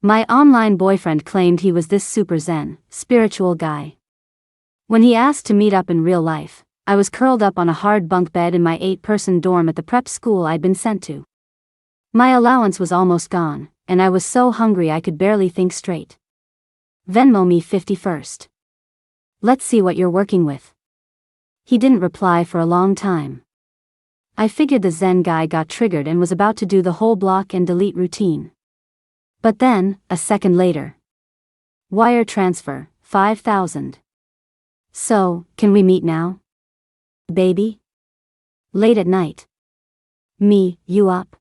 My online boyfriend claimed he was this super zen, spiritual guy. When he asked to meet up in real life, I was curled up on a hard bunk bed in my 8-person dorm at the prep school I'd been sent to. My allowance was almost gone, and I was so hungry I could barely think straight. Venmo me 50 first. Let's see what you're working with. He didn't reply for a long time. I figured the Zen guy got triggered and was about to do the whole block and delete routine. But then, a second later. Wire transfer, 5,000. So, can we meet now? Baby? Late at night. Me, you up?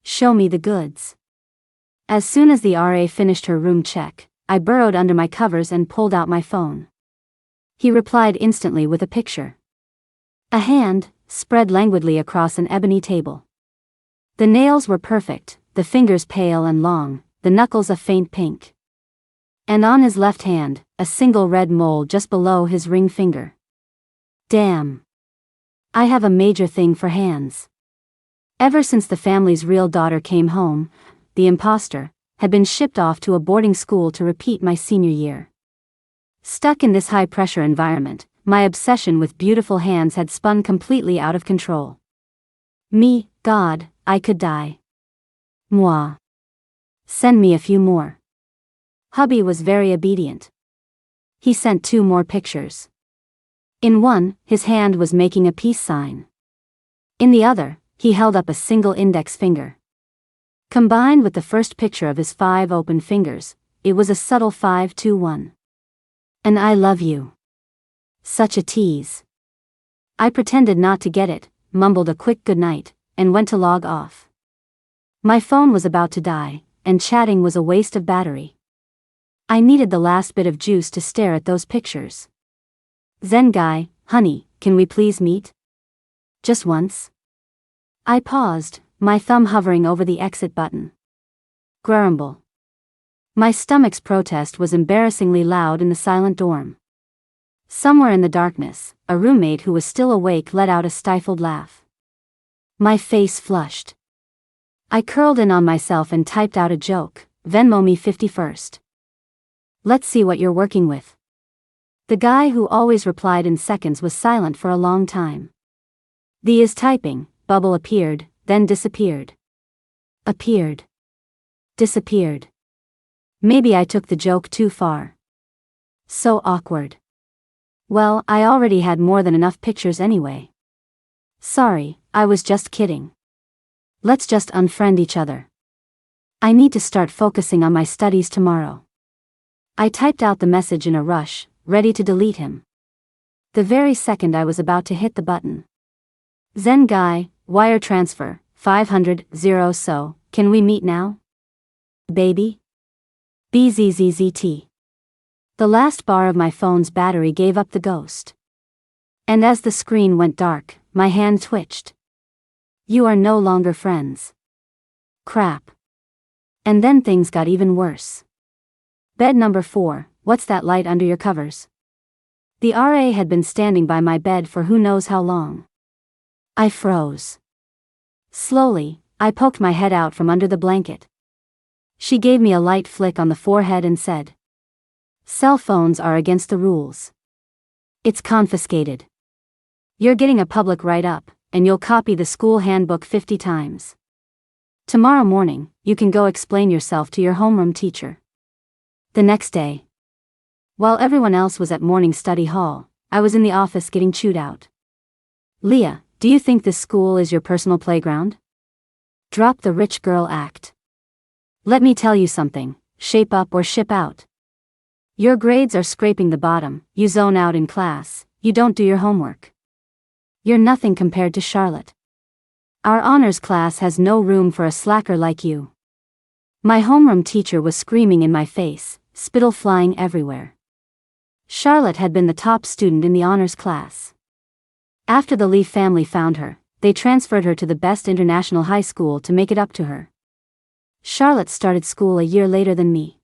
Show me the goods. As soon as the RA finished her room check, I burrowed under my covers and pulled out my phone. He replied instantly with a picture. A hand, spread languidly across an ebony table. The nails were perfect, the fingers pale and long, the knuckles a faint pink. And on his left hand, a single red mole just below his ring finger. Damn. I have a major thing for hands. Ever since the family's real daughter came home, the imposter had been shipped off to a boarding school to repeat my senior year. Stuck in this high-pressure environment, my obsession with beautiful hands had spun completely out of control. Me, God, I could die. Moi. Send me a few more. Hubby was very obedient. He sent 2 more pictures. In one, his hand was making a peace sign. In the other, he held up a single index finger. Combined with the first picture of his 5 open fingers, it was a subtle 5-2-1. An I love you. Such a tease. I pretended not to get it, mumbled a quick goodnight, and went to log off. My phone was about to die, and chatting was a waste of battery. I needed the last bit of juice to stare at those pictures. Zen guy, honey, can we please meet? Just once? I paused, my thumb hovering over the exit button. Grumble. My stomach's protest was embarrassingly loud in the silent dorm. Somewhere in the darkness, a roommate who was still awake let out a stifled laugh. My face flushed. I curled in on myself and typed out a joke, Venmo me 50 first. Let's see what you're working with. The guy who always replied in seconds was silent for a long time. The is typing, bubble appeared, then disappeared. Appeared. Disappeared. Maybe I took the joke too far. So awkward. Well, I already had more than enough pictures anyway. Sorry, I was just kidding. Let's just unfriend each other. I need to start focusing on my studies tomorrow. I typed out the message in a rush, ready to delete him. The very second I was about to hit the button. Zen guy, wire transfer, 500, so, can we meet now? Baby? BZZZT. The last bar of my phone's battery gave up the ghost. And as the screen went dark, my hand twitched. You are no longer friends. Crap. And then things got even worse. Bed number 4, what's that light under your covers? The RA had been standing by my bed for who knows how long. I froze. Slowly, I poked my head out from under the blanket. She gave me a light flick on the forehead and said, "Cell phones are against the rules. It's confiscated. You're getting a public write-up, and you'll copy the school handbook 50 times. Tomorrow morning, you can go explain yourself to your homeroom teacher." The next day, while everyone else was at morning study hall, I was in the office getting chewed out. Leah, do you think this school is your personal playground? Drop the rich girl act. Let me tell you something, shape up or ship out. Your grades are scraping the bottom, you zone out in class, you don't do your homework. You're nothing compared to Charlotte. Our honors class has no room for a slacker like you. My homeroom teacher was screaming in my face, spittle flying everywhere. Charlotte had been the top student in the honors class. After the Lee family found her, they transferred her to the best international high school to make it up to her. Charlotte started school a year later than me.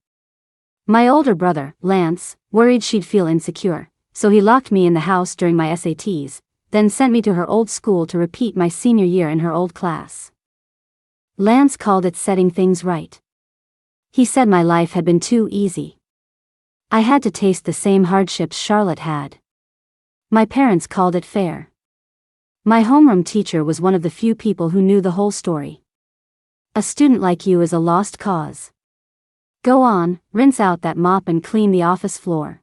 My older brother, Lance, worried she'd feel insecure, so he locked me in the house during my SATs, then sent me to her old school to repeat my senior year in her old class. Lance called it setting things right. He said my life had been too easy. I had to taste the same hardships Charlotte had. My parents called it fair. My homeroom teacher was one of the few people who knew the whole story. A student like you is a lost cause. Go on, rinse out that mop and clean the office floor.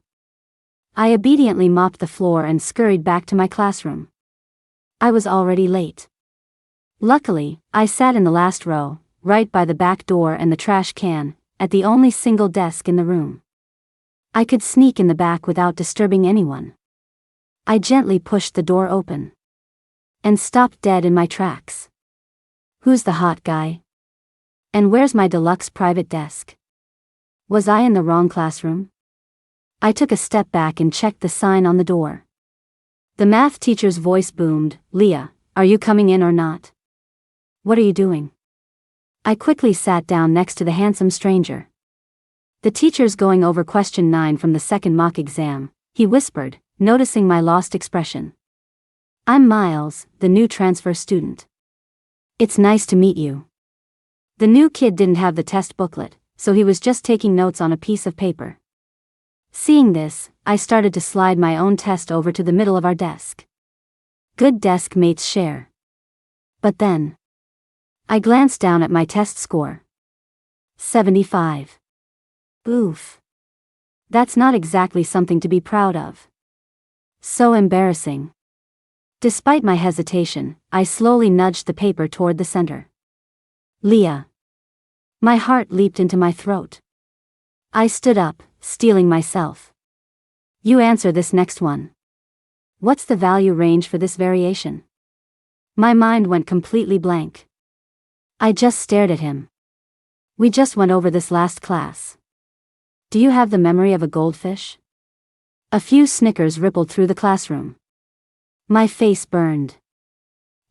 I obediently mopped the floor and scurried back to my classroom. I was already late. Luckily, I sat in the last row, right by the back door and the trash can, at the only single desk in the room. I could sneak in the back without disturbing anyone. I gently pushed the door open. And stopped dead in my tracks. Who's the hot guy? And where's my deluxe private desk? Was I in the wrong classroom? I took a step back and checked the sign on the door. The math teacher's voice boomed, "Leah, are you coming in or not? What are you doing?" I quickly sat down next to the handsome stranger. "The teacher's going over question 9 from the second mock exam," he whispered, noticing my lost expression. "I'm Miles, the new transfer student. It's nice to meet you." The new kid didn't have the test booklet, so he was just taking notes on a piece of paper. Seeing this, I started to slide my own test over to the middle of our desk. Good desk mates share. But then, I glanced down at my test score. 75. Oof. That's not exactly something to be proud of. So embarrassing. Despite my hesitation, I slowly nudged the paper toward the center. "Leah." My heart leaped into my throat. I stood up, steeling myself. "You answer this next one. What's the value range for this variation?" My mind went completely blank. I just stared at him. "We just went over this last class. Do you have the memory of a goldfish?" A few snickers rippled through the classroom. My face burned.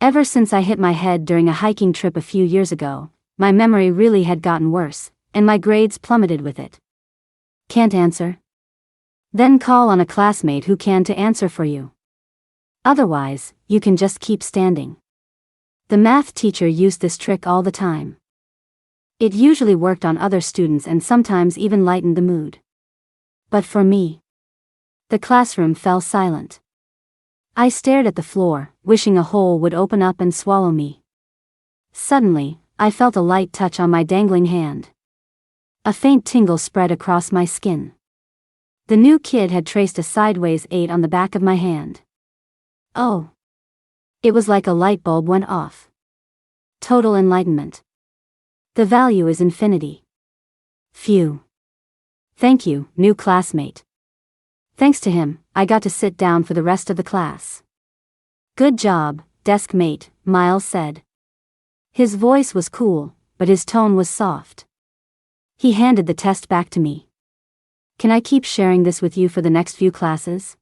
Ever since I hit my head during a hiking trip a few years ago, my memory really had gotten worse, and my grades plummeted with it. "Can't answer? Then call on a classmate who can to answer for you. Otherwise, you can just keep standing." The math teacher used this trick all the time. It usually worked on other students and sometimes even lightened the mood. But for me, the classroom fell silent. I stared at the floor, wishing a hole would open up and swallow me. Suddenly, I felt a light touch on my dangling hand. A faint tingle spread across my skin. The new kid had traced a sideways 8 on the back of my hand. Oh. It was like a light bulb went off. Total enlightenment. The value is infinity. Phew. Thank you, new classmate. Thanks to him, I got to sit down for the rest of the class. "Good job, desk mate," Miles said. His voice was cool, but his tone was soft. He handed the test back to me. "Can I keep sharing this with you for the next few classes?"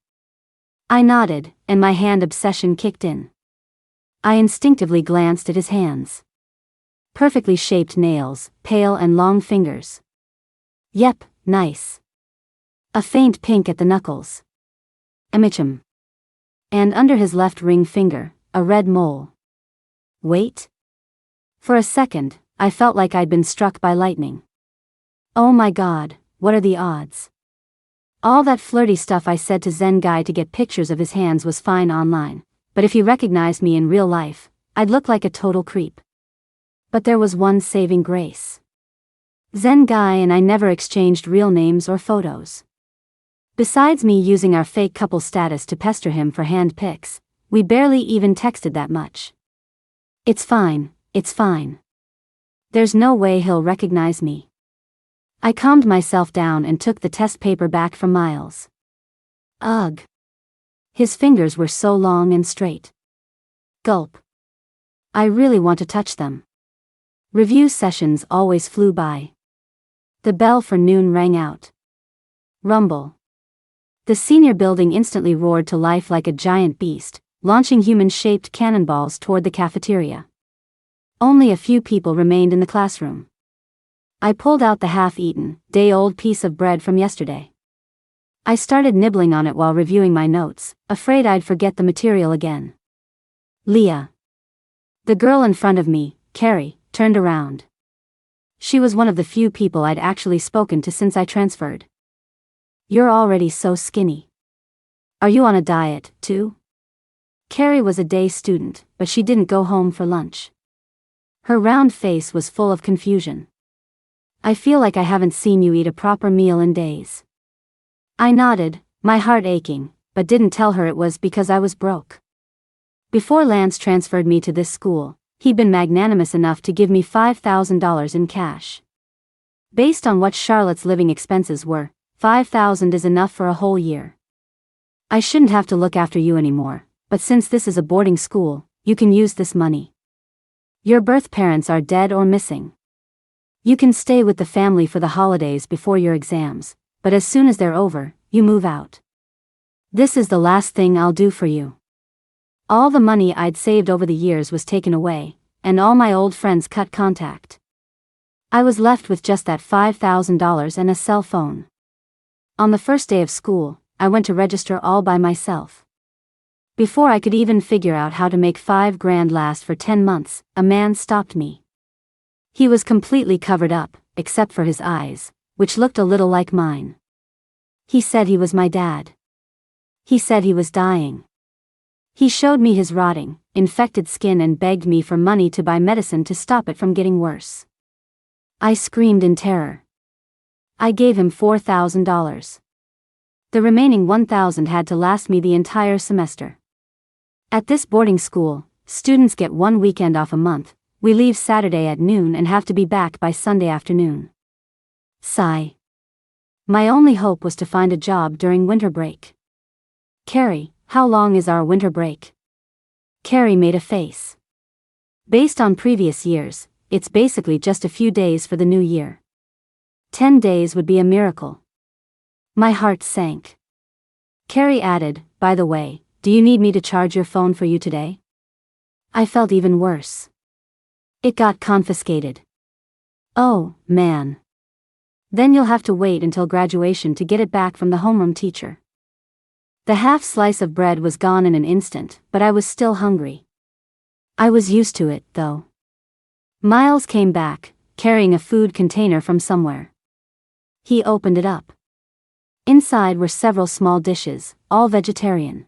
I nodded, and my hand obsession kicked in. I instinctively glanced at his hands. Perfectly shaped nails, pale and long fingers. Yep, nice. A faint pink at the knuckles. Amichum. And under his left ring finger, a red mole. Wait. For a second, I felt like I'd been struck by lightning. Oh my god, what are the odds? All that flirty stuff I said to Zen Guy to get pictures of his hands was fine online, but if he recognized me in real life, I'd look like a total creep. But there was one saving grace. Zen Guy and I never exchanged real names or photos. Besides me using our fake couple status to pester him for hand pics, we barely even texted that much. It's fine, it's fine. There's no way he'll recognize me. I calmed myself down and took the test paper back from Miles. Ugh. His fingers were so long and straight. Gulp. I really want to touch them. Review sessions always flew by. The bell for noon rang out. Rumble. The senior building instantly roared to life like a giant beast, launching human-shaped cannonballs toward the cafeteria. Only a few people remained in the classroom. I pulled out the half-eaten, day-old piece of bread from yesterday. I started nibbling on it while reviewing my notes, afraid I'd forget the material again. Leah. The girl in front of me, Carrie, turned around. She was one of the few people I'd actually spoken to since I transferred. "You're already so skinny. Are you on a diet, too?" Carrie was a day student, but she didn't go home for lunch. Her round face was full of confusion. "I feel like I haven't seen you eat a proper meal in days." I nodded, my heart aching, but didn't tell her it was because I was broke. Before Lance transferred me to this school, he'd been magnanimous enough to give me $5,000 in cash. Based on what Charlotte's living expenses were, $5,000 is enough for a whole year. "I shouldn't have to look after you anymore, but since this is a boarding school, you can use this money. Your birth parents are dead or missing. You can stay with the family for the holidays before your exams, but as soon as they're over, you move out. This is the last thing I'll do for you." All the money I'd saved over the years was taken away, and all my old friends cut contact. I was left with just that $5,000 and a cell phone. On the first day of school, I went to register all by myself. Before I could even figure out how to make $5,000 last for 10 months, a man stopped me. He was completely covered up, except for his eyes, which looked a little like mine. He said he was my dad. He said he was dying. He showed me his rotting, infected skin and begged me for money to buy medicine to stop it from getting worse. I screamed in terror. I gave him $4,000. The remaining $1,000 had to last me the entire semester. At this boarding school, students get one weekend off a month. We leave Saturday at noon and have to be back by Sunday afternoon. Sigh. My only hope was to find a job during winter break. "Carrie, how long is our winter break?" Carrie made a face. "Based on previous years, it's basically just a few days for the new year. 10 days would be a miracle." My heart sank. Carrie added, "By the way, do you need me to charge your phone for you today?" I felt even worse. "It got confiscated." "Oh, man. Then you'll have to wait until graduation to get it back from the homeroom teacher." The half slice of bread was gone in an instant, but I was still hungry. I was used to it, though. Miles came back, carrying a food container from somewhere. He opened it up. Inside were several small dishes, all vegetarian.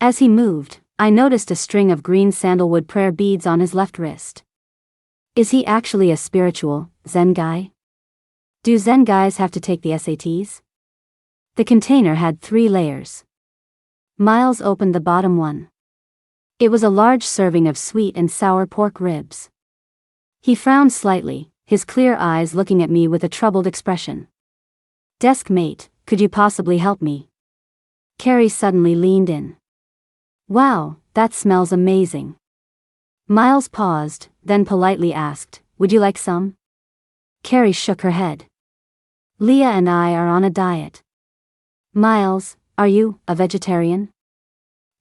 As he moved, I noticed a string of green sandalwood prayer beads on his left wrist. Is he actually a spiritual, Zen guy? Do Zen guys have to take the SATs? The container had 3 layers. Miles opened the bottom one. It was a large serving of sweet and sour pork ribs. He frowned slightly, his clear eyes looking at me with a troubled expression. "Desk mate, could you possibly help me?" Carrie suddenly leaned in. "Wow, that smells amazing." Miles paused, then politely asked, "Would you like some?" Carrie shook her head. "Leah and I are on a diet." "Miles, are you a vegetarian?"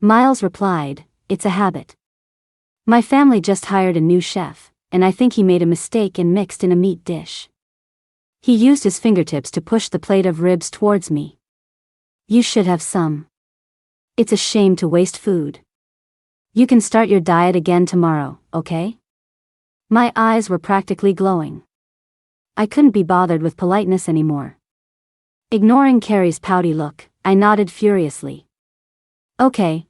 Miles replied, "It's a habit. My family just hired a new chef, and I think he made a mistake and mixed in a meat dish." He used his fingertips to push the plate of ribs towards me. "You should have some. It's a shame to waste food. You can start your diet again tomorrow, okay?" My eyes were practically glowing. I couldn't be bothered with politeness anymore. Ignoring Carrie's pouty look, I nodded furiously. Okay.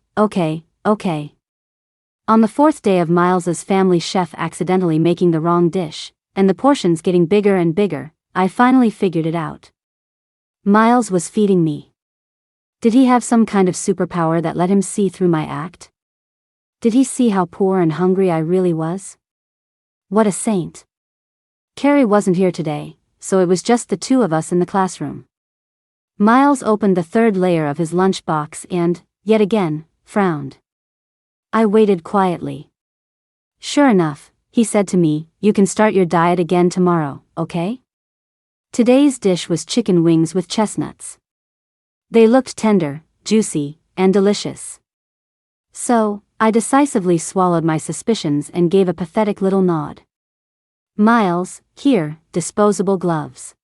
On the 4th day of Miles's family chef accidentally making the wrong dish, and the portions getting bigger and bigger, I finally figured it out. Miles was feeding me. Did he have some kind of superpower that let him see through my act? Did he see how poor and hungry I really was? What a saint. Carrie wasn't here today, so it was just the 2 of us in the classroom. Miles opened the 3rd layer of his lunchbox and, yet again, frowned. I waited quietly. "Sure enough," he said to me, "you can start your diet again tomorrow, okay?" Today's dish was chicken wings with chestnuts. They looked tender, juicy, and delicious. So, I decisively swallowed my suspicions and gave a pathetic little nod. "Miles, here, disposable gloves."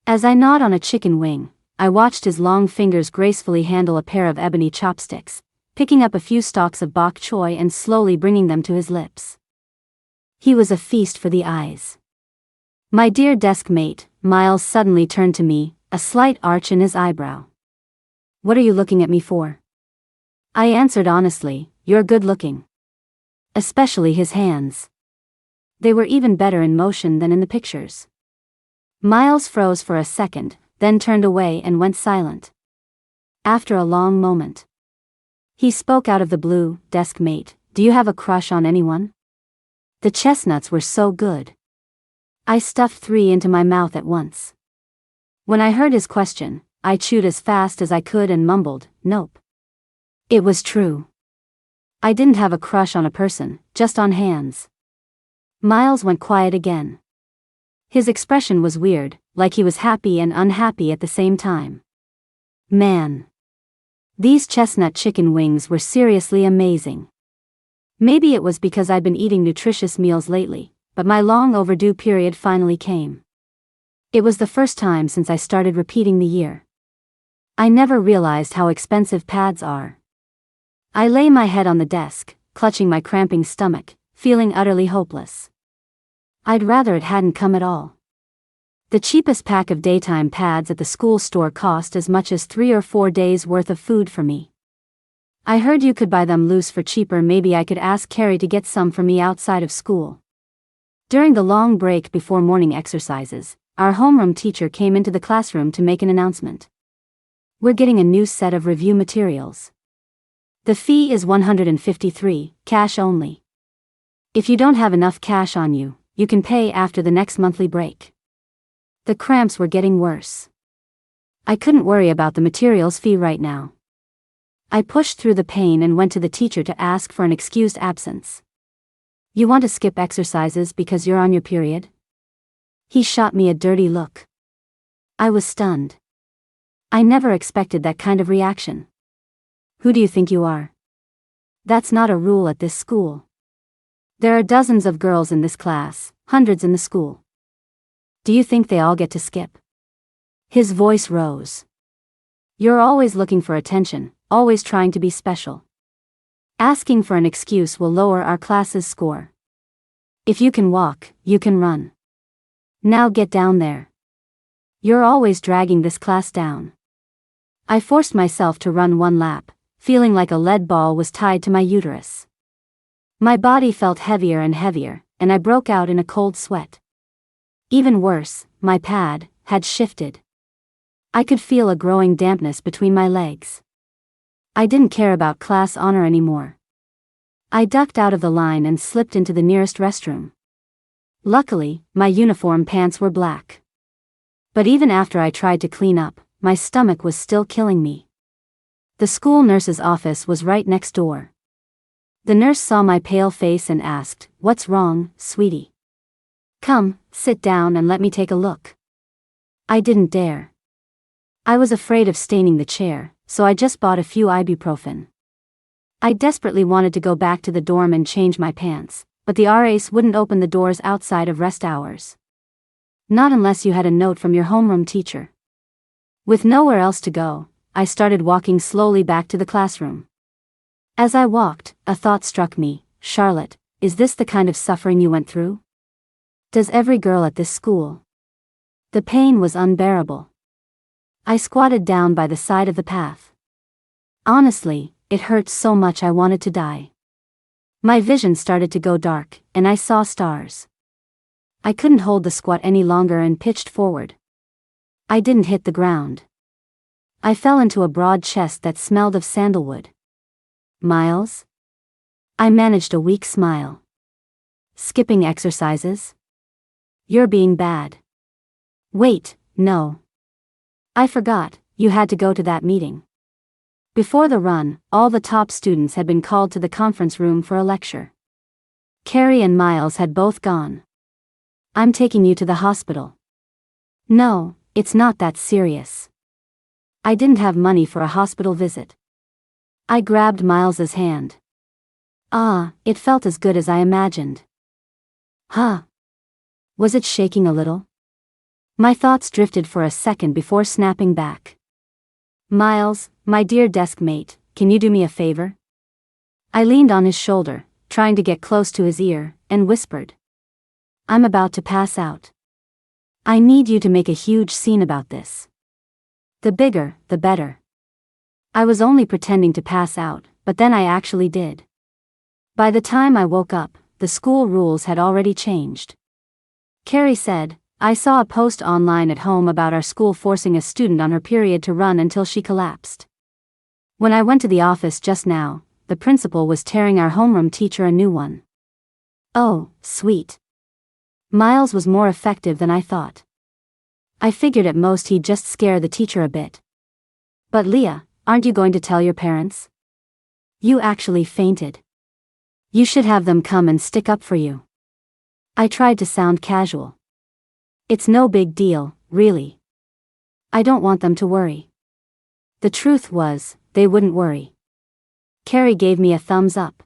As I gnawed on a chicken wing, I watched his long fingers gracefully handle a pair of ebony chopsticks, picking up a few stalks of bok choy and slowly bringing them to his lips. He was a feast for the eyes. My dear desk mate, Miles suddenly turned to me, a slight arch in his eyebrow. What are you looking at me for? I answered honestly, you're good looking. Especially his hands. They were even better in motion than in the pictures. Miles froze for a second, then turned away and went silent. After a long moment, he spoke out of the blue, desk mate, do you have a crush on anyone? The chestnuts were so good. I stuffed 3 into my mouth at once. When I heard his question, I chewed as fast as I could and mumbled, nope. It was true. I didn't have a crush on a person, just on hands. Miles went quiet again. His expression was weird, like he was happy and unhappy at the same time. Man. These chestnut chicken wings were seriously amazing. Maybe it was because I'd been eating nutritious meals lately, but my long overdue period finally came. It was the first time since I started repeating the year. I never realized how expensive pads are. I lay my head on the desk, clutching my cramping stomach, feeling utterly hopeless. I'd rather it hadn't come at all. The cheapest pack of daytime pads at the school store cost as much as 3 or 4 days worth of food for me. I heard you could buy them loose for cheaper. Maybe I could ask Carrie to get some for me outside of school. During the long break before morning exercises, our homeroom teacher came into the classroom to make an announcement. We're getting a new set of review materials. The fee is $153, cash only. If you don't have enough cash on you, you can pay after the next monthly break. The cramps were getting worse. I couldn't worry about the materials fee right now. I pushed through the pain and went to the teacher to ask for an excused absence. You want to skip exercises because you're on your period? He shot me a dirty look. I was stunned. I never expected that kind of reaction. Who do you think you are? That's not a rule at this school. There are dozens of girls in this class, hundreds in the school. Do you think they all get to skip? His voice rose. You're always looking for attention, always trying to be special. Asking for an excuse will lower our class's score. If you can walk, you can run. Now get down there. You're always dragging this class down. I forced myself to run 1 lap, feeling like a lead ball was tied to my uterus. My body felt heavier and heavier, and I broke out in a cold sweat. Even worse, my pad had shifted. I could feel a growing dampness between my legs. I didn't care about class honor anymore. I ducked out of the line and slipped into the nearest restroom. Luckily, my uniform pants were black. But even after I tried to clean up, my stomach was still killing me. The school nurse's office was right next door. The nurse saw my pale face and asked, "What's wrong, sweetie? Come, sit down and let me take a look." I didn't dare. I was afraid of staining the chair, so I just bought a few ibuprofen. I desperately wanted to go back to the dorm and change my pants, but the RAs wouldn't open the doors outside of rest hours. Not unless you had a note from your homeroom teacher. With nowhere else to go, I started walking slowly back to the classroom. As I walked, a thought struck me, Charlotte, is this the kind of suffering you went through? Does every girl at this school? The pain was unbearable. I squatted down by the side of the path. Honestly, it hurt so much I wanted to die. My vision started to go dark, and I saw stars. I couldn't hold the squat any longer and pitched forward. I didn't hit the ground. I fell into a broad chest that smelled of sandalwood. Miles? I managed a weak smile. Skipping exercises? You're being bad. Wait, no. I forgot, you had to go to that meeting. Before the run, all the top students had been called to the conference room for a lecture. Carrie and Miles had both gone. I'm taking you to the hospital. No, it's not that serious. I didn't have money for a hospital visit. I grabbed Miles's hand. It felt as good as I imagined. Huh? Was it shaking a little? My thoughts drifted for a second before snapping back. Miles, my dear desk mate, can you do me a favor? I leaned on his shoulder, trying to get close to his ear, and whispered. I'm about to pass out. I need you to make a huge scene about this. The bigger, the better. I was only pretending to pass out, but then I actually did. By the time I woke up, the school rules had already changed. Carrie said, I saw a post online at home about our school forcing a student on her period to run until she collapsed. When I went to the office just now, the principal was tearing our homeroom teacher a new one. Oh, sweet. Miles was more effective than I thought. I figured at most he'd just scare the teacher a bit. But Leah, aren't you going to tell your parents? You actually fainted. You should have them come and stick up for you. I tried to sound casual. It's no big deal, really. I don't want them to worry. The truth was, they wouldn't worry. Carrie gave me a thumbs up.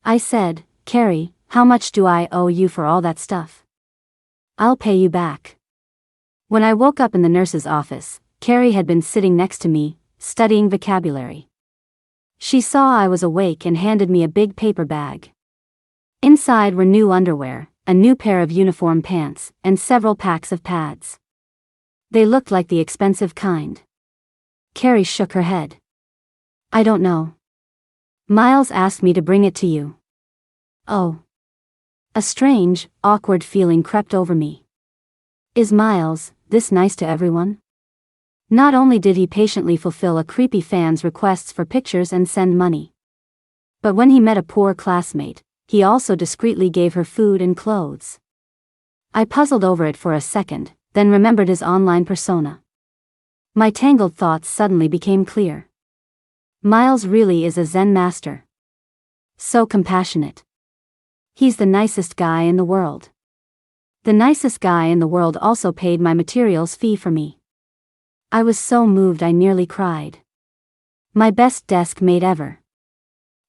I said, Carrie, how much do I owe you for all that stuff? I'll pay you back. When I woke up in the nurse's office, Carrie had been sitting next to me, studying vocabulary. She saw I was awake and handed me a big paper bag. Inside were new underwear, a new pair of uniform pants, and several packs of pads. They looked like the expensive kind. Carrie shook her head. I don't know. Miles asked me to bring it to you. Oh. A strange, awkward feeling crept over me. Is Miles this nice to everyone? Not only did he patiently fulfill a creepy fan's requests for pictures and send money, but when he met a poor classmate, he also discreetly gave her food and clothes. I puzzled over it for a second, then remembered his online persona. My tangled thoughts suddenly became clear. Miles really is a Zen master. So compassionate. He's the nicest guy in the world. The nicest guy in the world also paid my materials fee for me. I was so moved I nearly cried. My best desk mate ever.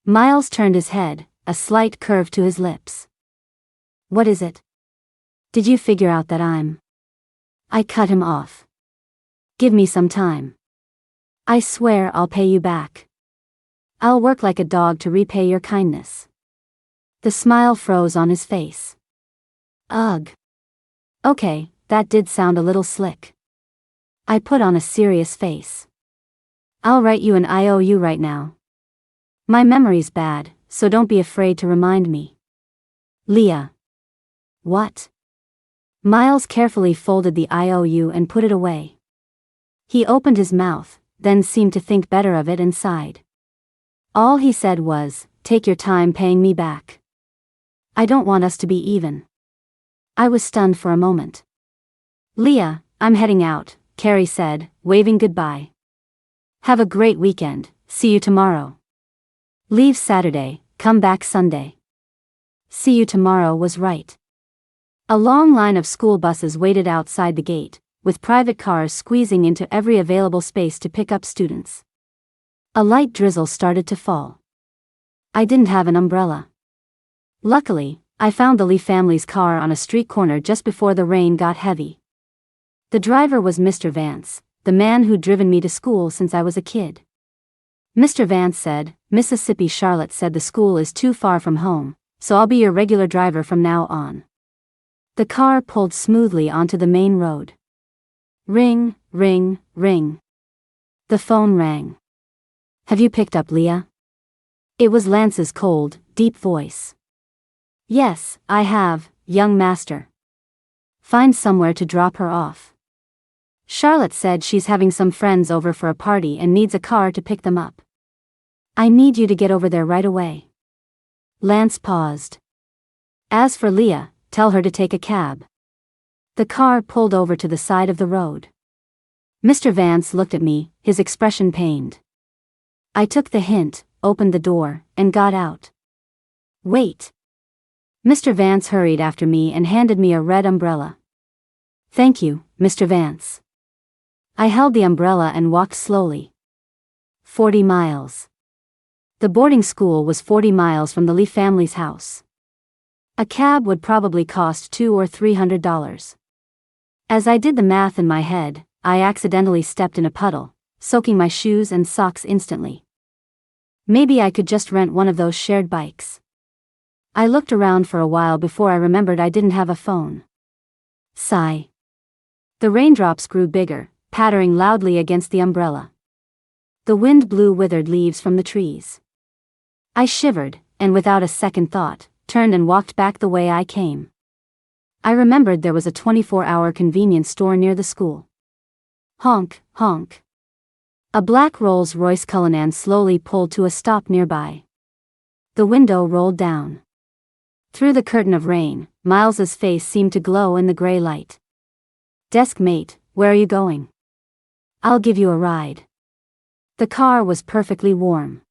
Miles turned his head, a slight curve to his lips. What is it? Did you figure out that I cut him off. Give me some time. I swear I'll pay you back. I'll work like a dog to repay your kindness. The smile froze on his face. Ugh. Okay, that did sound a little slick. I put on a serious face. I'll write you an IOU right now. My memory's bad, so don't be afraid to remind me. Leah. What? Miles carefully folded the IOU and put it away. He opened his mouth, then seemed to think better of it and sighed. All he said was, take your time paying me back. I don't want us to be even. I was stunned for a moment. Leah, I'm heading out, Carrie said, waving goodbye. Have a great weekend, see you tomorrow. Leave Saturday, come back Sunday. See you tomorrow was right. A long line of school buses waited outside the gate, with private cars squeezing into every available space to pick up students. A light drizzle started to fall. I didn't have an umbrella. Luckily, I found the Lee family's car on a street corner just before the rain got heavy. The driver was Mr. Vance, the man who'd driven me to school since I was a kid. Mr. Vance said, Mississippi Charlotte said the school is too far from home, so I'll be your regular driver from now on. The car pulled smoothly onto the main road. Ring, ring, ring. The phone rang. Have you picked up Leah? It was Lance's cold, deep voice. Yes, I have, young master. Find somewhere to drop her off. Charlotte said she's having some friends over for a party and needs a car to pick them up. I need you to get over there right away. Lance paused. As for Leah, tell her to take a cab. The car pulled over to the side of the road. Mr. Vance looked at me, his expression pained. I took the hint, opened the door, and got out. Wait. Mr. Vance hurried after me and handed me a red umbrella. Thank you, Mr. Vance. I held the umbrella and walked slowly. 40 miles. The boarding school was 40 miles from the Lee family's house. A cab would probably cost $200 or $300. As I did the math in my head, I accidentally stepped in a puddle, soaking my shoes and socks instantly. Maybe I could just rent one of those shared bikes. I looked around for a while before I remembered I didn't have a phone. Sigh. The raindrops grew bigger, pattering loudly against the umbrella. The wind blew withered leaves from the trees. I shivered, and without a second thought, turned and walked back the way I came. I remembered there was a 24-hour convenience store near the school. Honk, honk. A black Rolls-Royce Cullinan slowly pulled to a stop nearby. The window rolled down. Through the curtain of rain, Miles's face seemed to glow in the gray light. "Desk mate, where are you going?" "I'll give you a ride." The car was perfectly warm.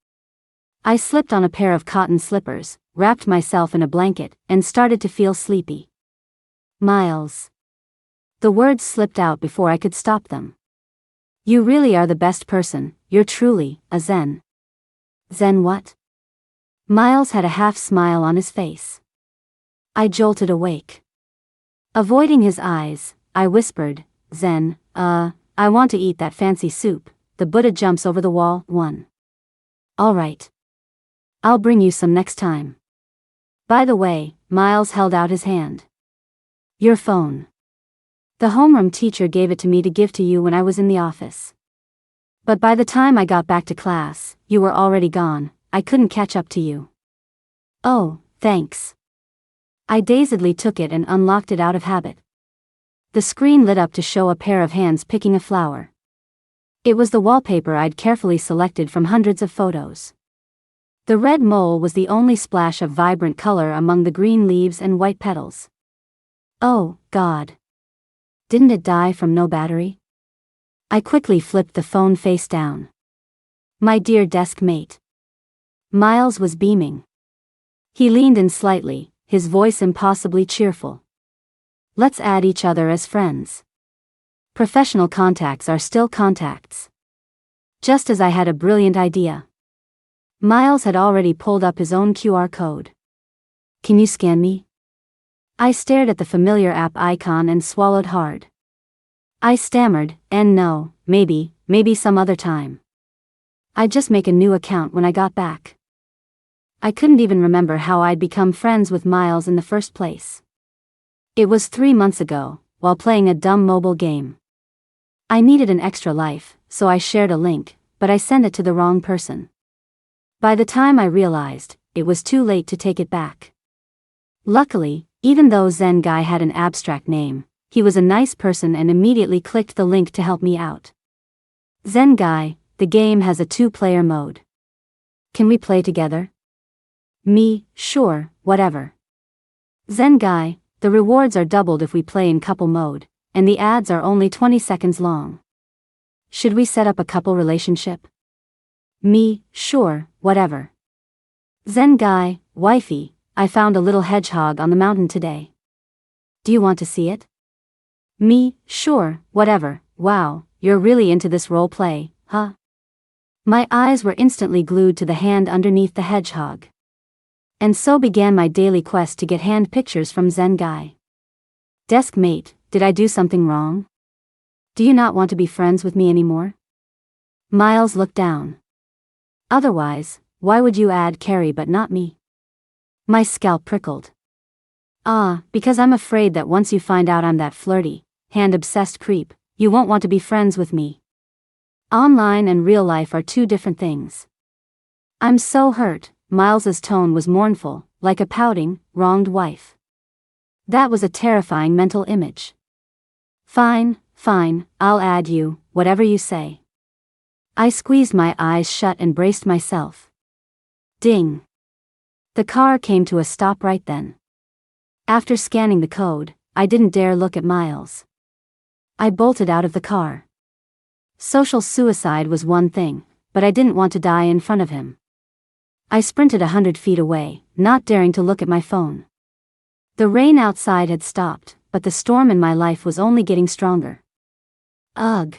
I slipped on a pair of cotton slippers, wrapped myself in a blanket, and started to feel sleepy. "Miles." The words slipped out before I could stop them. "You really are the best person, you're truly a Zen." "Zen what?" Miles had a half smile on his face. I jolted awake. Avoiding his eyes, I whispered, "Zen, I want to eat that fancy soup. The Buddha jumps over the wall, one." "All right. I'll bring you some next time." By the way, Miles held out his hand. "Your phone. The homeroom teacher gave it to me to give to you when I was in the office. But by the time I got back to class, you were already gone. I couldn't catch up to you." "Oh, thanks." I dazedly took it and unlocked it out of habit. The screen lit up to show a pair of hands picking a flower. It was the wallpaper I'd carefully selected from hundreds of photos. The red mole was the only splash of vibrant color among the green leaves and white petals. Oh, God. Didn't it die from no battery? I quickly flipped the phone face down. "My dear desk mate." Miles was beaming. He leaned in slightly, his voice impossibly cheerful. "Let's add each other as friends. Professional contacts are still contacts." Just as I had a brilliant idea. Miles had already pulled up his own QR code. "Can you scan me?" I stared at the familiar app icon and swallowed hard. I stammered, "And no, maybe some other time. I'd just make a new account when I got back." I couldn't even remember how I'd become friends with Miles in the first place. It was 3 months ago, while playing a dumb mobile game. I needed an extra life, so I shared a link, but I sent it to the wrong person. By the time I realized, it was too late to take it back. Luckily, even though Zen Guy had an abstract name, he was a nice person and immediately clicked the link to help me out. "Zen Guy, the game has a 2-player mode. Can we play together?" "Me, sure, whatever." "Zen Guy, the rewards are doubled if we play in couple mode, and the ads are only 20 seconds long. Should we set up a couple relationship?" "Me, sure, whatever." "Zen Guy, wifey, I found a little hedgehog on the mountain today. Do you want to see it?" "Me, sure, whatever. Wow, you're really into this role play, huh?" My eyes were instantly glued to the hand underneath the hedgehog. And so began my daily quest to get hand pictures from Zen Guy. "Desk mate, did I do something wrong? Do you not want to be friends with me anymore?" Miles looked down. "Otherwise, why would you add Carrie but not me?" My scalp prickled. Because I'm afraid that once you find out I'm that flirty, hand-obsessed creep, you won't want to be friends with me. Online and real life are two different things." "I'm so hurt." Miles's tone was mournful, like a pouting, wronged wife. That was a terrifying mental image. Fine, I'll add you, whatever you say." I squeezed my eyes shut and braced myself. Ding. The car came to a stop right then. After scanning the code, I didn't dare look at Miles. I bolted out of the car. Social suicide was one thing, but I didn't want to die in front of him. I sprinted 100 feet away, not daring to look at my phone. The rain outside had stopped, but the storm in my life was only getting stronger. Ugh.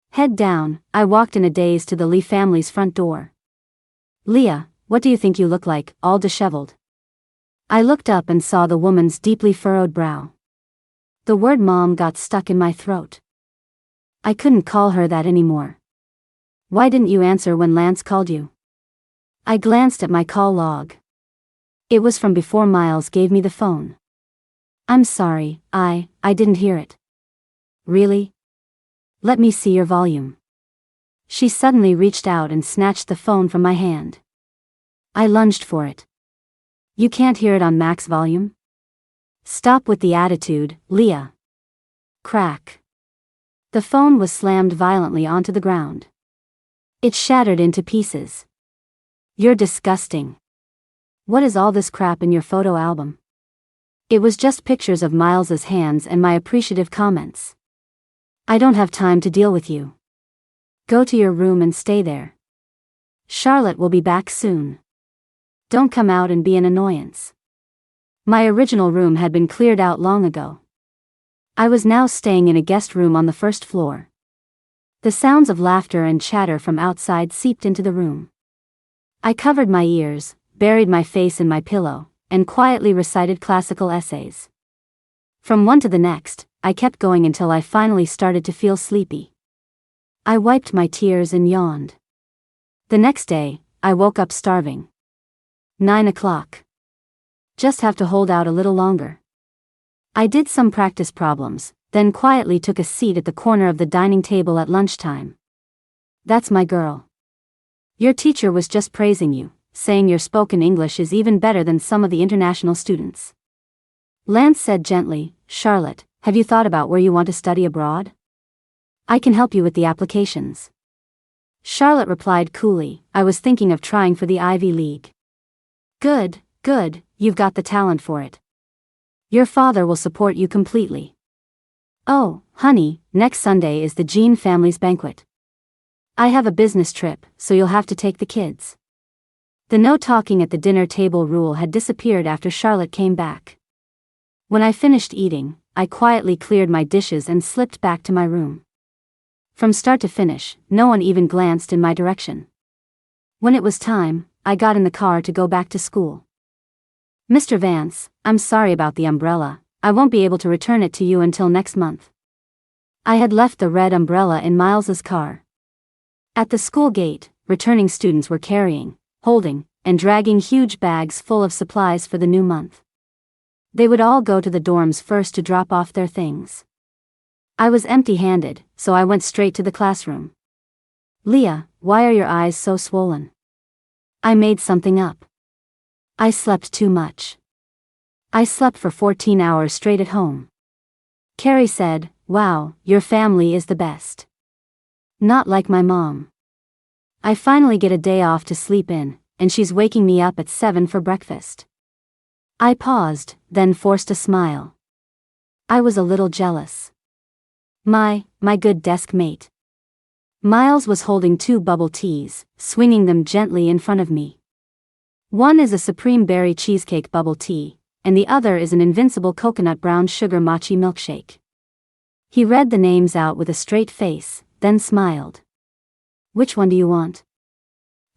Head down, I walked in a daze to the Lee family's front door. "Leah, what do you think you look like, all disheveled?" I looked up and saw the woman's deeply furrowed brow. The word mom got stuck in my throat. I couldn't call her that anymore. "Why didn't you answer when Lance called you?" I glanced at my call log. It was from before Miles gave me the phone. "I'm sorry, I didn't hear it." Really? Let me see your volume. She suddenly reached out and snatched the phone from my hand. I lunged for it. You can't hear it on max volume? Stop with the attitude, Leah. Crack. The phone was slammed violently onto the ground. It shattered into pieces. You're disgusting. What is all this crap in your photo album? It was just pictures of Miles's hands and my appreciative comments. I don't have time to deal with you. Go to your room and stay there. Charlotte will be back soon. Don't come out and be an annoyance. My original room had been cleared out long ago. I was now staying in a guest room on the first floor. The sounds of laughter and chatter from outside seeped into the room. I covered my ears, buried my face in my pillow, and quietly recited classical essays. From one to the next, I kept going until I finally started to feel sleepy. I wiped my tears and yawned. The next day, I woke up starving. 9 o'clock. Just have to hold out a little longer. I did some practice problems, then quietly took a seat at the corner of the dining table at lunchtime. That's my girl. Your teacher was just praising you, saying your spoken English is even better than some of the international students. Lance said gently, Charlotte, have you thought about where you want to study abroad? I can help you with the applications. Charlotte replied coolly, I was thinking of trying for the Ivy League. Good, good, you've got the talent for it. Your father will support you completely. Oh, honey, next Sunday is the Jean family's banquet. I have a business trip, so you'll have to take the kids. The no talking at the dinner table rule had disappeared after Charlotte came back. When I finished eating, I quietly cleared my dishes and slipped back to my room. From start to finish, no one even glanced in my direction. When it was time, I got in the car to go back to school. Mr. Vance, I'm sorry about the umbrella, I won't be able to return it to you until next month. I had left the red umbrella in Miles's car. At the school gate, returning students were carrying, holding, and dragging huge bags full of supplies for the new month. They would all go to the dorms first to drop off their things. I was empty-handed, so I went straight to the classroom. Leah, why are your eyes so swollen? I made something up. I slept too much. I slept for 14 hours straight at home. Carrie said, wow, your family is the best. Not like my mom. I finally get a day off to sleep in, and she's waking me up at 7 for breakfast. I paused, then forced a smile. I was a little jealous. My good desk mate. Miles was holding 2 bubble teas, swinging them gently in front of me. One is a Supreme Berry Cheesecake bubble tea, and the other is an Invincible Coconut Brown Sugar Mochi Milkshake. He read the names out with a straight face, then smiled. Which one do you want?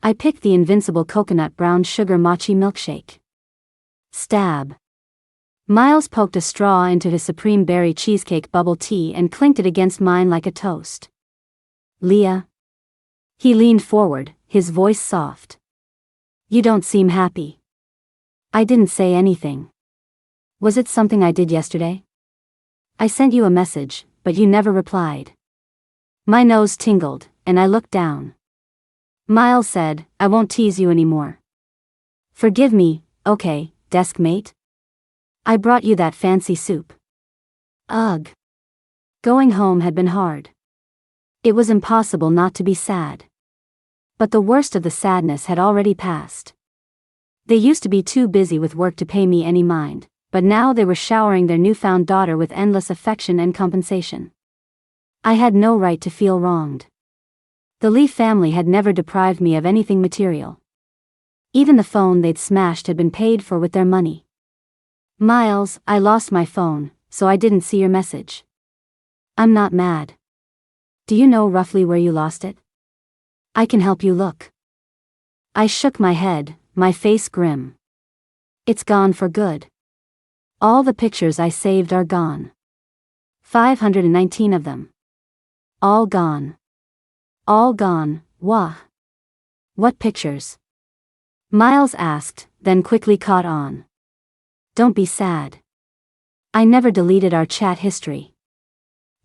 I picked the Invincible Coconut Brown Sugar Mochi Milkshake. Stab. Miles poked a straw into his Supreme Berry Cheesecake bubble tea and clinked it against mine like a toast. Leah. He leaned forward, his voice soft. You don't seem happy. I didn't say anything. Was it something I did yesterday? I sent you a message, but you never replied. My nose tingled, and I looked down. Miles said, I won't tease you anymore. Forgive me, okay, desk mate? I brought you that fancy soup. Ugh. Going home had been hard. It was impossible not to be sad. But the worst of the sadness had already passed. They used to be too busy with work to pay me any mind, but now they were showering their newfound daughter with endless affection and compensation. I had no right to feel wronged. The Lee family had never deprived me of anything material. Even the phone they'd smashed had been paid for with their money. Miles, I lost my phone, so I didn't see your message. I'm not mad. Do you know roughly where you lost it? I can help you look. I shook my head, my face grim. It's gone for good. All the pictures I saved are gone. 519 of them. All gone. All gone, wah. What pictures? Miles asked, then quickly caught on. Don't be sad. I never deleted our chat history.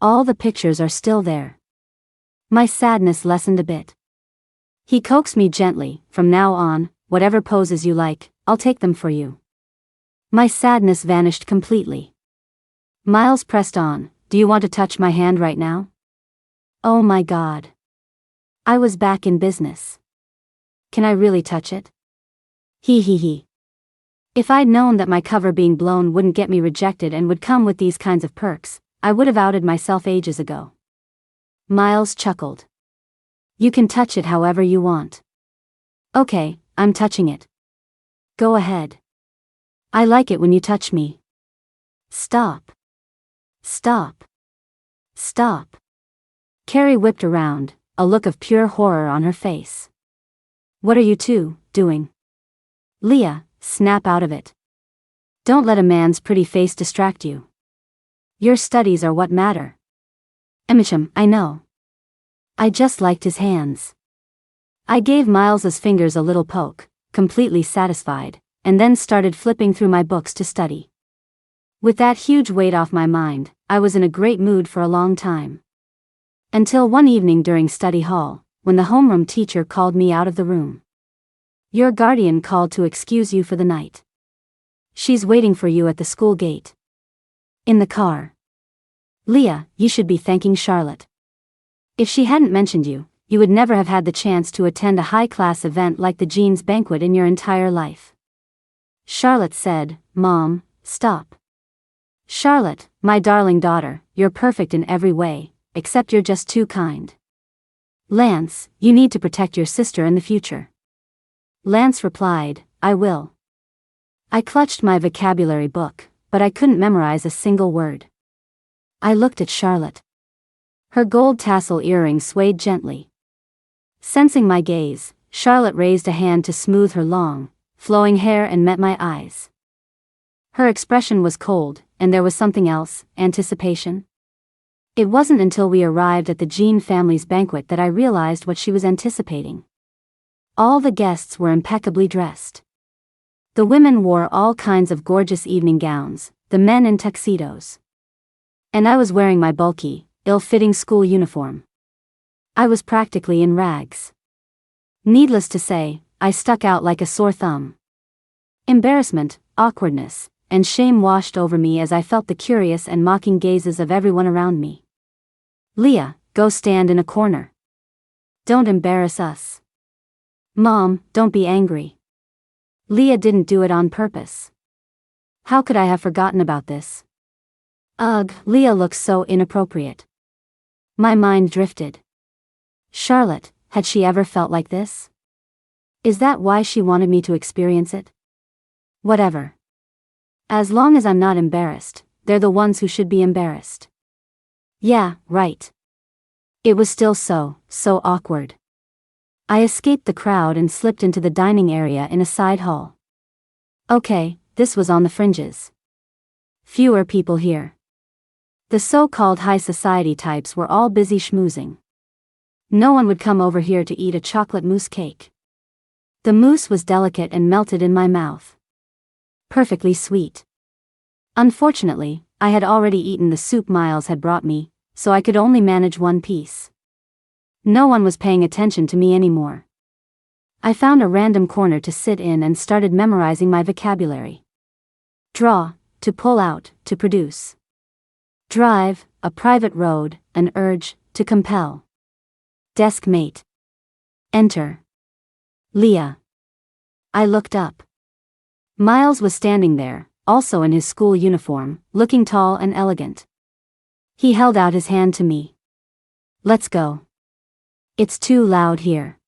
All the pictures are still there. My sadness lessened a bit. He coaxed me gently, from now on, whatever poses you like, I'll take them for you. My sadness vanished completely. Miles pressed on, do you want to touch my hand right now? Oh my God. I was back in business. Can I really touch it? He. If I'd known that my cover being blown wouldn't get me rejected and would come with these kinds of perks, I would have outed myself ages ago. Miles chuckled. You can touch it however you want. Okay, I'm touching it. Go ahead. I like it when you touch me. Stop. Stop. Stop. Carrie whipped around, a look of pure horror on her face. What are you two doing? Leah, snap out of it. Don't let a man's pretty face distract you. Your studies are what matter. Emicham, I know. I just liked his hands. I gave Miles's fingers a little poke, completely satisfied, and then started flipping through my books to study. With that huge weight off my mind, I was in a great mood for a long time. Until one evening during study hall, when the homeroom teacher called me out of the room. Your guardian called to excuse you for the night. She's waiting for you at the school gate. In the car. Leah, you should be thanking Charlotte. If she hadn't mentioned you, you would never have had the chance to attend a high-class event like the Jeans banquet in your entire life. Charlotte said, Mom, stop. Charlotte, my darling daughter, you're perfect in every way, except you're just too kind. Lance, you need to protect your sister in the future. Lance replied, I will. I clutched my vocabulary book, but I couldn't memorize a single word. I looked at Charlotte. Her gold tassel earrings swayed gently. Sensing my gaze, Charlotte raised a hand to smooth her long, flowing hair and met my eyes. Her expression was cold, and there was something else, anticipation. It wasn't until we arrived at the Jean family's banquet that I realized what she was anticipating. All the guests were impeccably dressed. The women wore all kinds of gorgeous evening gowns, the men in tuxedos. And I was wearing my bulky, ill-fitting school uniform. I was practically in rags. Needless to say, I stuck out like a sore thumb. Embarrassment, awkwardness, and shame washed over me as I felt the curious and mocking gazes of everyone around me. Leah, go stand in a corner. Don't embarrass us. Mom, don't be angry. Leah didn't do it on purpose. How could I have forgotten about this? Ugh, Leah looks so inappropriate. My mind drifted. Charlotte, had she ever felt like this? Is that why she wanted me to experience it? Whatever. As long as I'm not embarrassed, they're the ones who should be embarrassed. Yeah, right. It was still so awkward. I escaped the crowd and slipped into the dining area in a side hall. Okay, this was on the fringes. Fewer people here. The so-called high society types were all busy schmoozing. No one would come over here to eat a chocolate mousse cake. The mousse was delicate and melted in my mouth. Perfectly sweet. Unfortunately, I had already eaten the soup Miles had brought me, so I could only manage one piece. No one was paying attention to me anymore. I found a random corner to sit in and started memorizing my vocabulary. Draw, to pull out, to produce. Drive, a private road, an urge, to compel. Desk mate. Enter. Leah. I looked up. Miles was standing there, also in his school uniform, looking tall and elegant. He held out his hand to me. Let's go. It's too loud here.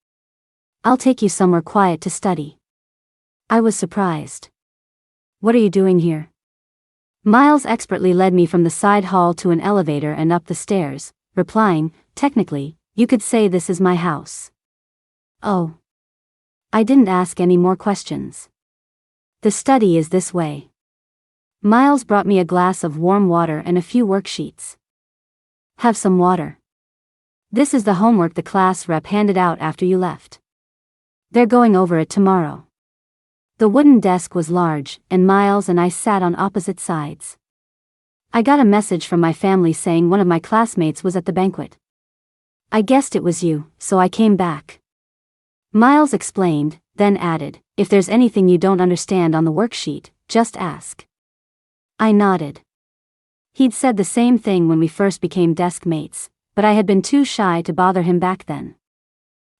I'll take you somewhere quiet to study. I was surprised. What are you doing here? Miles expertly led me from the side hall to an elevator and up the stairs, replying, technically, you could say this is my house. Oh. I didn't ask any more questions. The study is this way. Miles brought me a glass of warm water and a few worksheets. Have some water. This is the homework the class rep handed out after you left. They're going over it tomorrow. The wooden desk was large, and Miles and I sat on opposite sides. I got a message from my family saying one of my classmates was at the banquet. I guessed it was you, so I came back. Miles explained, then added, if there's anything you don't understand on the worksheet, just ask. I nodded. He'd said the same thing when we first became desk mates, but I had been too shy to bother him back then.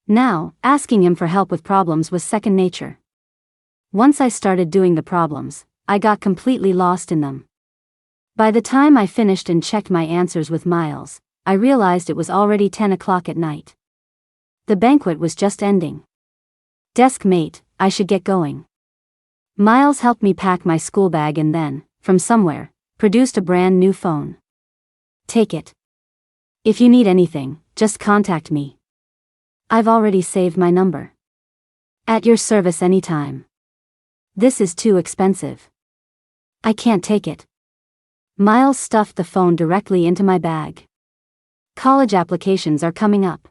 Now, asking him for help with problems was second nature. Once I started doing the problems, I got completely lost in them. By the time I finished and checked my answers with Miles, I realized it was already 10 o'clock at night. The banquet was just ending. Desk mate, I should get going. Miles helped me pack my school bag and then, from somewhere, produced a brand new phone. Take it. If you need anything, just contact me. I've already saved my number. At your service anytime. This is too expensive. I can't take it. Miles stuffed the phone directly into my bag. College applications are coming up.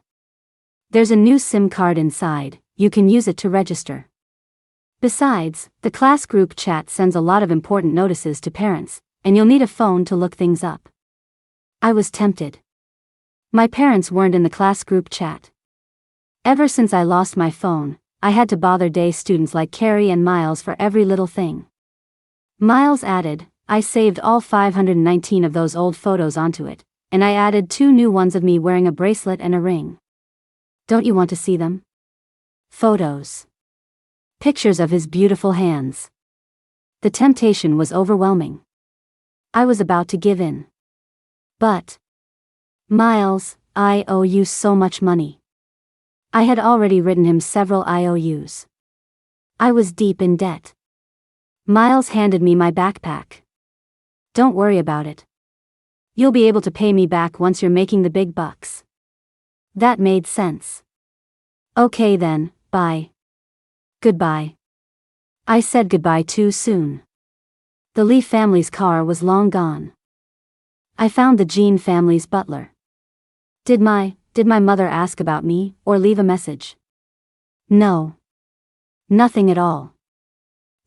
There's a new SIM card inside, you can use it to register. Besides, the class group chat sends a lot of important notices to parents, and you'll need a phone to look things up. I was tempted. My parents weren't in the class group chat. Ever since I lost my phone, I had to bother day students like Carrie and Miles for every little thing. Miles added, I saved all 519 of those old photos onto it, and I added 2 new ones of me wearing a bracelet and a ring. Don't you want to see them? Photos. Pictures of his beautiful hands. The temptation was overwhelming. I was about to give in. But, Miles, I owe you so much money. I had already written him several IOUs. I was deep in debt. Miles handed me my backpack. Don't worry about it. You'll be able to pay me back once you're making the big bucks. That made sense. Okay then, bye. Goodbye. I said goodbye too soon. The Lee family's car was long gone. I found the Jean family's butler. Did my mother ask about me, or leave a message? No. Nothing at all.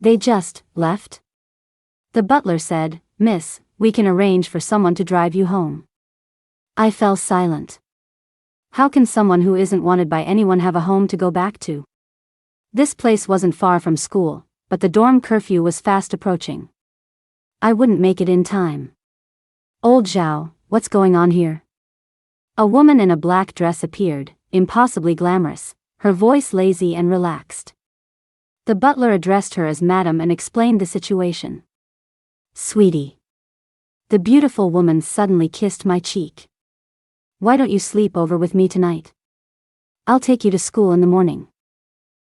They just left? The butler said, Miss, we can arrange for someone to drive you home. I fell silent. How can someone who isn't wanted by anyone have a home to go back to? This place wasn't far from school, but the dorm curfew was fast approaching. I wouldn't make it in time. Old Zhao, what's going on here? A woman in a black dress appeared, impossibly glamorous, her voice lazy and relaxed. The butler addressed her as Madam and explained the situation. Sweetie. The beautiful woman suddenly kissed my cheek. Why don't you sleep over with me tonight? I'll take you to school in the morning.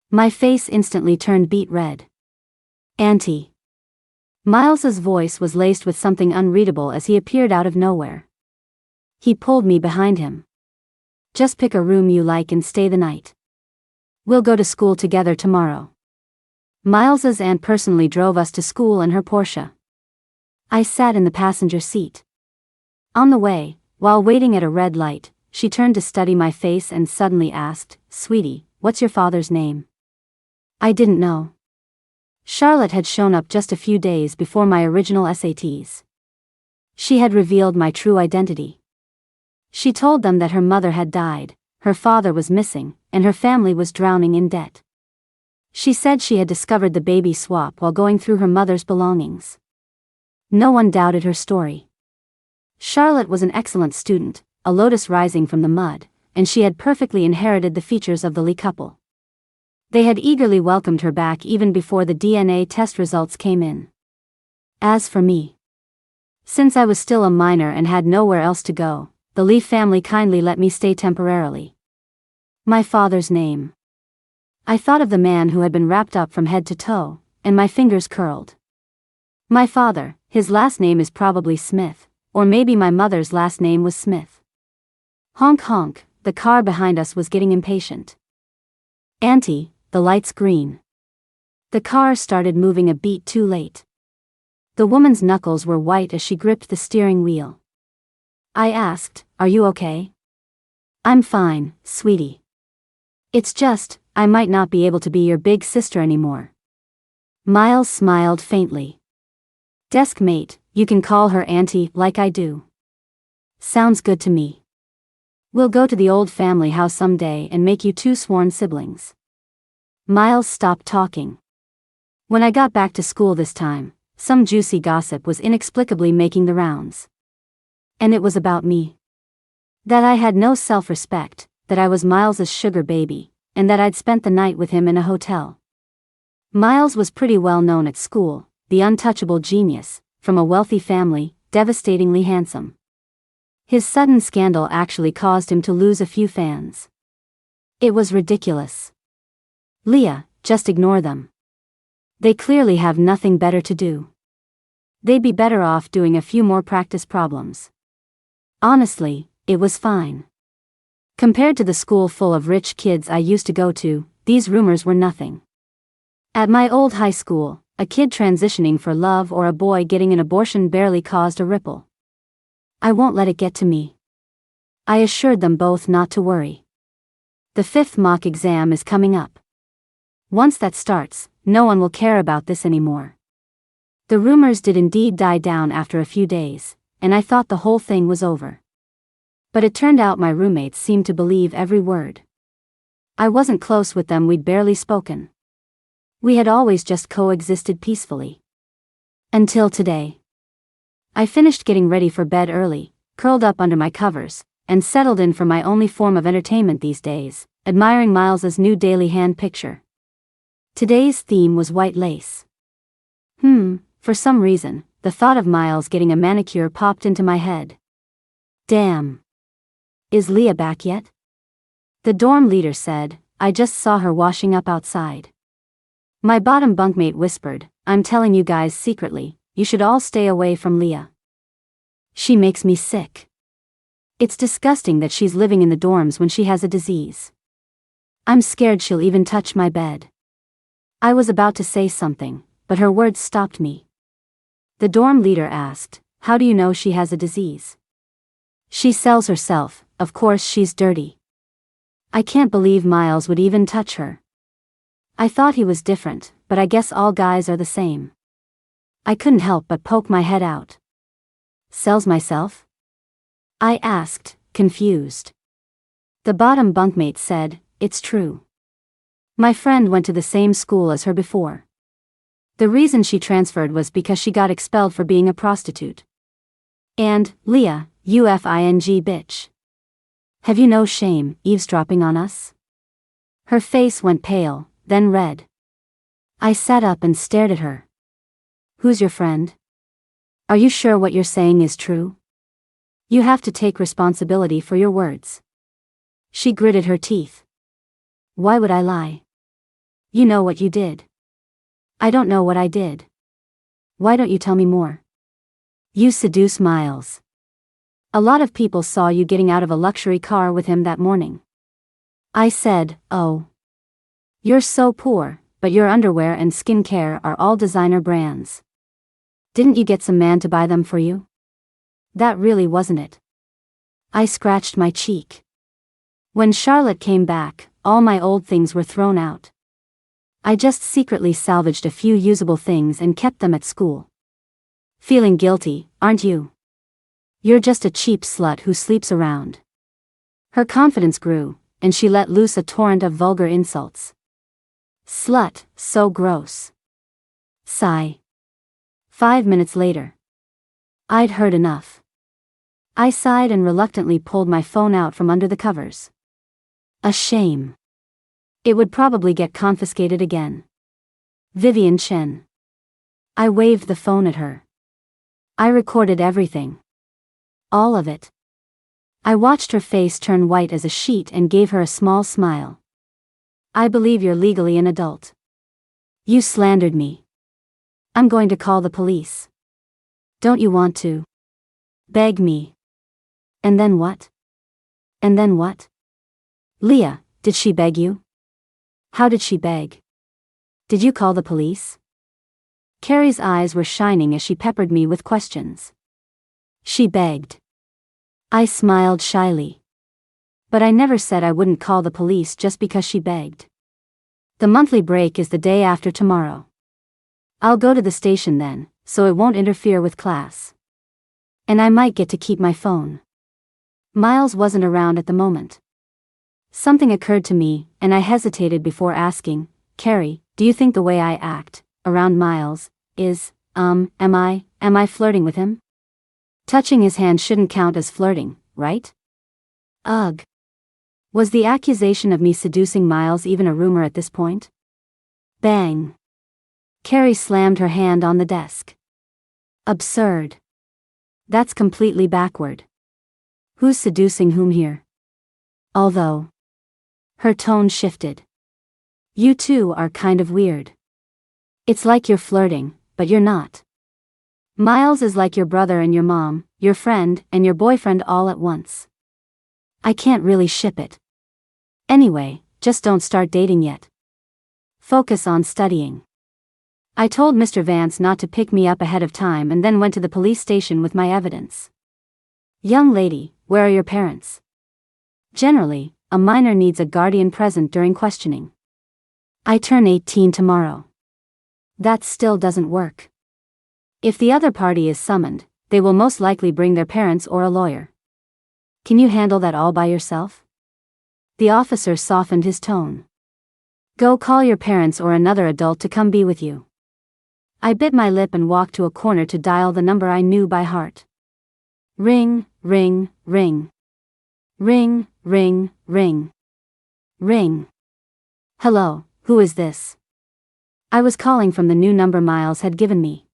My face instantly turned beet red. Auntie. Miles's voice was laced with something unreadable as he appeared out of nowhere. He pulled me behind him. Just pick a room you like and stay the night. We'll go to school together tomorrow. Miles's aunt personally drove us to school in her Porsche. I sat in the passenger seat. On the way, while waiting at a red light, she turned to study my face and suddenly asked, Sweetie, what's your father's name? I didn't know. Charlotte had shown up just a few days before my original SATs. She had revealed my true identity. She told them that her mother had died, her father was missing, and her family was drowning in debt. She said she had discovered the baby swap while going through her mother's belongings. No one doubted her story. Charlotte was an excellent student, a lotus rising from the mud, and she had perfectly inherited the features of the Lee couple. They had eagerly welcomed her back even before the DNA test results came in. As for me, since I was still a minor and had nowhere else to go, the Lee family kindly let me stay temporarily. My father's name. I thought of the man who had been wrapped up from head to toe, and my fingers curled. My father, his last name is probably Smith, or maybe my mother's last name was Smith. Honk honk, the car behind us was getting impatient. Auntie, the light's green. The car started moving a beat too late. The woman's knuckles were white as she gripped the steering wheel. I asked, Are you okay? I'm fine, sweetie. It's just, I might not be able to be your big sister anymore. Miles smiled faintly. Desk mate, you can call her auntie like I do. Sounds good to me. We'll go to the old family house someday and make you two sworn siblings. Miles stopped talking. When I got back to school this time, some juicy gossip was inexplicably making the rounds. And it was about me. That I had no self-respect, that I was Miles's sugar baby, and that I'd spent the night with him in a hotel. Miles was pretty well known at school, the untouchable genius, from a wealthy family, devastatingly handsome. His sudden scandal actually caused him to lose a few fans. It was ridiculous. Leah, just ignore them. They clearly have nothing better to do. They'd be better off doing a few more practice problems. Honestly, it was fine. Compared to the school full of rich kids I used to go to, these rumors were nothing. At my old high school, a kid transitioning for love or a boy getting an abortion barely caused a ripple. I won't let it get to me. I assured them both not to worry. The 5th mock exam is coming up. Once that starts, no one will care about this anymore. The rumors did indeed die down after a few days, and I thought the whole thing was over. But it turned out my roommates seemed to believe every word. I wasn't close with them, we'd barely spoken. We had always just coexisted peacefully. Until today. I finished getting ready for bed early, curled up under my covers, and settled in for my only form of entertainment these days, admiring Miles's new daily hand picture. Today's theme was white lace. For some reason, the thought of Miles getting a manicure popped into my head. Damn. Is Leah back yet? The dorm leader said, I just saw her washing up outside. My bottom bunkmate whispered, I'm telling you guys secretly, you should all stay away from Leah. She makes me sick. It's disgusting that she's living in the dorms when she has a disease. I'm scared she'll even touch my bed. I was about to say something, but her words stopped me. The dorm leader asked, how do you know she has a disease? She sells herself, of course she's dirty. I can't believe Miles would even touch her. I thought he was different, but I guess all guys are the same. I couldn't help but poke my head out. Sells myself? I asked, confused. The bottom bunkmate said, it's true. My friend went to the same school as her before. The reason she transferred was because she got expelled for being a prostitute. And, Leah, you f-ing bitch. Have you no shame, eavesdropping on us? Her face went pale, then red. I sat up and stared at her. Who's your friend? Are you sure what you're saying is true? You have to take responsibility for your words. She gritted her teeth. Why would I lie? You know what you did. I don't know what I did. Why don't you tell me more? You seduce Miles. A lot of people saw you getting out of a luxury car with him that morning. I said, oh. You're so poor, but your underwear and skincare are all designer brands. Didn't you get some man to buy them for you? That really wasn't it. I scratched my cheek. When Charlotte came back, all my old things were thrown out. I just secretly salvaged a few usable things and kept them at school. Feeling guilty, aren't you? You're just a cheap slut who sleeps around. Her confidence grew, and she let loose a torrent of vulgar insults. Slut, so gross. Sigh. 5 minutes later. I'd heard enough. I sighed and reluctantly pulled my phone out from under the covers. A shame. It would probably get confiscated again. Vivian Chen. I waved the phone at her. I recorded everything. All of it. I watched her face turn white as a sheet and gave her a small smile. I believe you're legally an adult. You slandered me. I'm going to call the police. Don't you want to? Beg me. And then what? And then what? Leah, did she beg you? How did she beg? Did you call the police? Carrie's eyes were shining as she peppered me with questions. She begged. I smiled shyly. But I never said I wouldn't call the police just because she begged. The monthly break is the day after tomorrow. I'll go to the station then, so it won't interfere with class. And I might get to keep my phone. Miles wasn't around at the moment. Something occurred to me, and I hesitated before asking, Carrie, do you think the way I act around Miles is, am I flirting with him? Touching his hand shouldn't count as flirting, right? Ugh. Was the accusation of me seducing Miles even a rumor at this point? Bang. Carrie slammed her hand on the desk. Absurd. That's completely backward. Who's seducing whom here? Although. Her tone shifted. You two are kind of weird. It's like you're flirting, but you're not. Miles is like your brother and your mom, your friend and your boyfriend all at once. I can't really ship it. Anyway, just don't start dating yet. Focus on studying. I told Mr. Vance not to pick me up ahead of time and then went to the police station with my evidence. Young lady, where are your parents? Generally, a minor needs a guardian present during questioning. I turn 18 tomorrow. That still doesn't work. If the other party is summoned, they will most likely bring their parents or a lawyer. Can you handle that all by yourself? The officer softened his tone. Go call your parents or another adult to come be with you. I bit my lip and walked to a corner to dial the number I knew by heart. Ring, ring, ring. Ring, ring, ring. Ring. Hello, who is this? I was calling from the new number Miles had given me.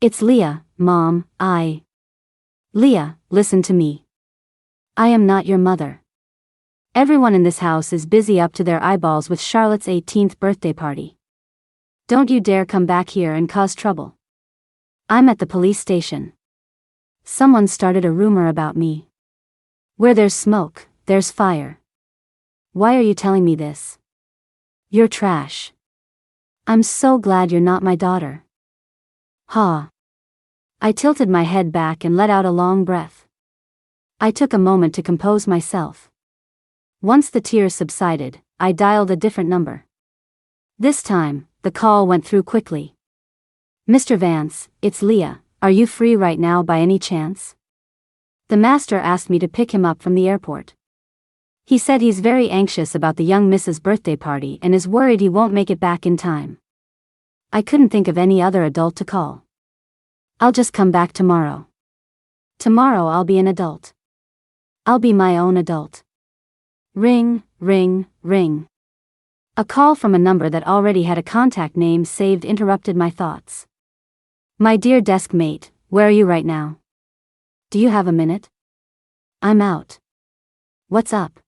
It's Leah, Mom, Leah, listen to me. I am not your mother. Everyone in this house is busy up to their eyeballs with Charlotte's 18th birthday party. Don't you dare come back here and cause trouble. I'm at the police station. Someone started a rumor about me. Where there's smoke, there's fire. Why are you telling me this? You're trash. I'm so glad you're not my daughter. Ha. I tilted my head back and let out a long breath. I took a moment to compose myself. Once the tears subsided, I dialed a different number. This time, the call went through quickly. Mr. Vance, it's Leah, are you free right now by any chance? The master asked me to pick him up from the airport. He said he's very anxious about the young Mrs. birthday party and is worried he won't make it back in time. I couldn't think of any other adult to call. I'll just come back tomorrow. Tomorrow I'll be an adult. I'll be my own adult. Ring, ring, ring. A call from a number that already had a contact name saved interrupted my thoughts. My dear desk mate, where are you right now? Do you have a minute? I'm out. What's up?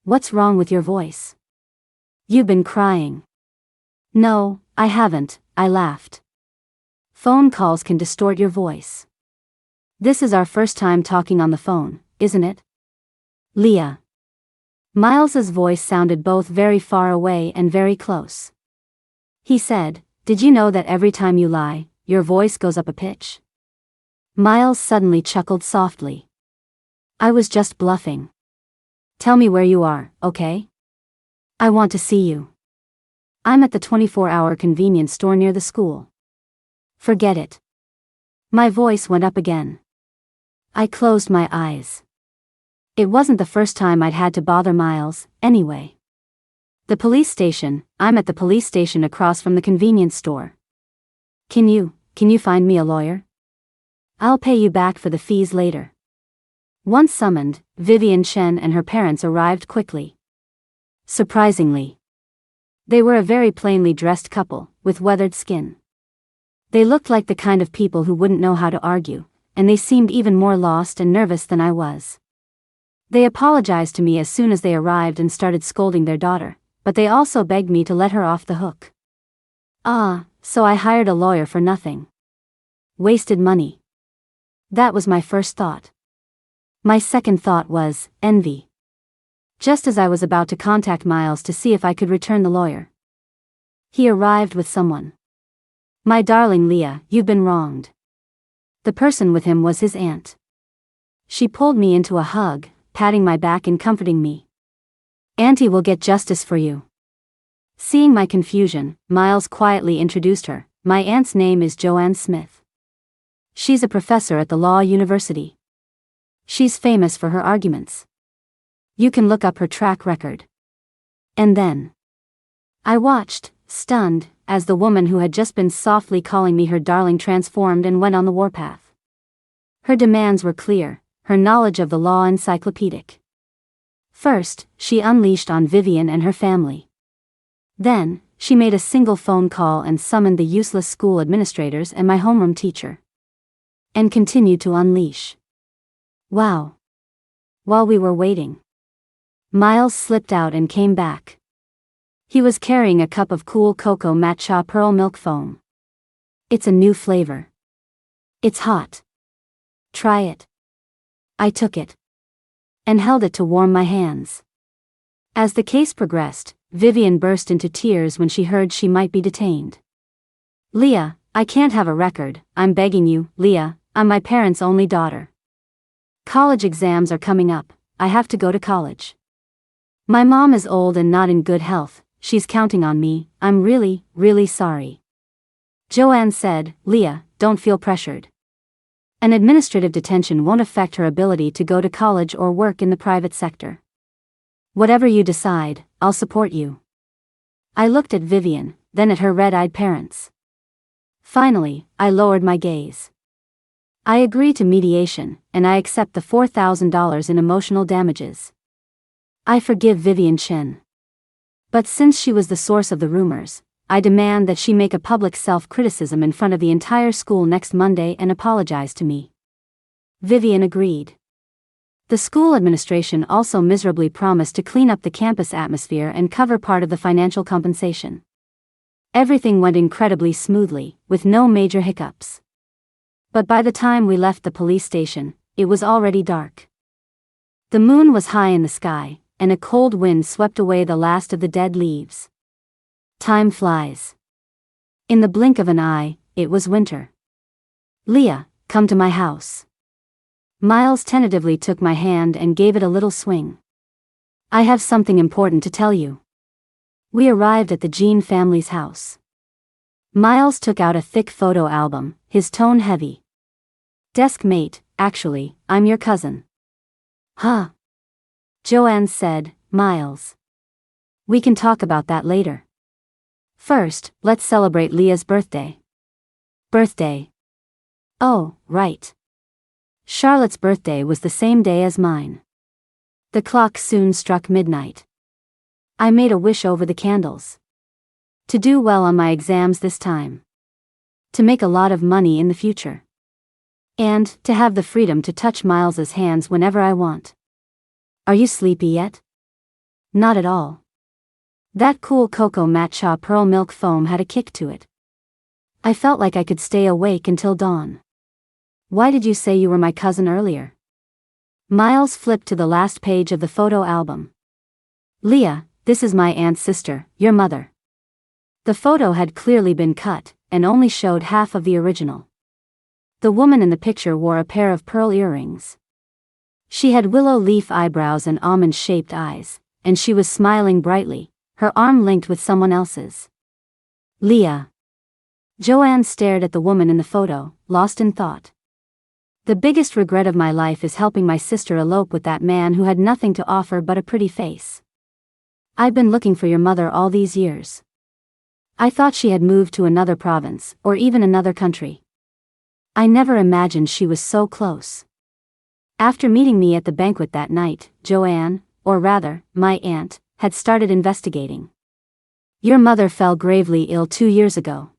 What's wrong with your voice? You've been crying. No, I haven't, I laughed. Phone calls can distort your voice. This is our first time talking on the phone, isn't it? Leah. Miles's voice sounded both very far away and very close. He said, did you know that every time you lie, your voice goes up a pitch? Miles suddenly chuckled softly. I was just bluffing. Tell me where you are, okay? I want to see you. I'm at the 24-hour convenience store near the school. Forget it. My voice went up again. I closed my eyes. It wasn't the first time I'd had to bother Miles, anyway. The police station, I'm at the police station across from the convenience store. Can you find me a lawyer? I'll pay you back for the fees later. Once summoned, Vivian Chen and her parents arrived quickly. Surprisingly. They were a very plainly dressed couple, with weathered skin. They looked like the kind of people who wouldn't know how to argue, and they seemed even more lost and nervous than I was. They apologized to me as soon as they arrived and started scolding their daughter, but they also begged me to let her off the hook. So I hired a lawyer for nothing. Wasted money. That was my first thought. My second thought was envy. Just as I was about to contact Miles to see if I could return the lawyer, he arrived with someone. My darling Leah, you've been wronged. The person with him was his aunt. She pulled me into a hug, patting my back and comforting me. Auntie will get justice for you. Seeing my confusion, Miles quietly introduced her. my aunt's name is Joanne Smith. She's a professor at the law university. She's famous for her arguments. You can look up her track record. And then I watched, stunned, as the woman who had just been softly calling me her darling transformed and went on the warpath. Her demands were clear, her knowledge of the law encyclopedic. First, she unleashed on Vivian and her family. Then, she made a single phone call and summoned the useless school administrators and my homeroom teacher. And continued to unleash. Wow. While we were waiting, Miles slipped out and came back. He was carrying a cup of cool cocoa matcha pearl milk foam. It's a new flavor. It's hot. Try it. I took it. And held it to warm my hands. As the case progressed, Vivian burst into tears when she heard she might be detained. Leah, I can't have a record, I'm begging you, Leah, I'm my parents' only daughter. College exams are coming up, I have to go to college. My mom is old and not in good health, she's counting on me, I'm really, really sorry. Joanne said, Leah, don't feel pressured. An administrative detention won't affect her ability to go to college or work in the private sector. Whatever you decide, I'll support you. I looked at Vivian, then at her red-eyed parents. Finally, I lowered my gaze. I agree to mediation, and I accept the $4,000 in emotional damages. I forgive Vivian Chen. But since she was the source of the rumors, I demand that she make a public self-criticism in front of the entire school next Monday and apologize to me. Vivian agreed. The school administration also miserably promised to clean up the campus atmosphere and cover part of the financial compensation. Everything went incredibly smoothly, with no major hiccups. But by the time we left the police station, it was already dark. The moon was high in the sky, and a cold wind swept away the last of the dead leaves. Time flies. In the blink of an eye, it was winter. Leah, come to my house. Miles tentatively took my hand and gave it a little swing. I have something important to tell you. We arrived at the Jean family's house. Miles took out a thick photo album, his tone heavy. Desk mate, actually, I'm your cousin. Huh? Joanne said, Miles. We can talk about that later. First, let's celebrate Leah's birthday. Birthday. Oh, right. Charlotte's birthday was the same day as mine. The clock soon struck midnight. I made a wish over the candles. To do well on my exams this time. To make a lot of money in the future. And to have the freedom to touch Miles's hands whenever I want. Are you sleepy yet? Not at all. That cool cocoa matcha pearl milk foam had a kick to it. I felt like I could stay awake until dawn. Why did you say you were my cousin earlier? Miles flipped to the last page of the photo album. Leah, this is my aunt's sister, your mother. The photo had clearly been cut, and only showed half of the original. The woman in the picture wore a pair of pearl earrings. She had willow leaf eyebrows and almond-shaped eyes, and she was smiling brightly, her arm linked with someone else's. Leah. Joanne stared at the woman in the photo, lost in thought. The biggest regret of my life is helping my sister elope with that man who had nothing to offer but a pretty face. I've been looking for your mother all these years. I thought she had moved to another province, or even another country. I never imagined she was so close. After meeting me at the banquet that night, Joanne, or rather, my aunt, had started investigating. Your mother fell gravely ill 2 years ago.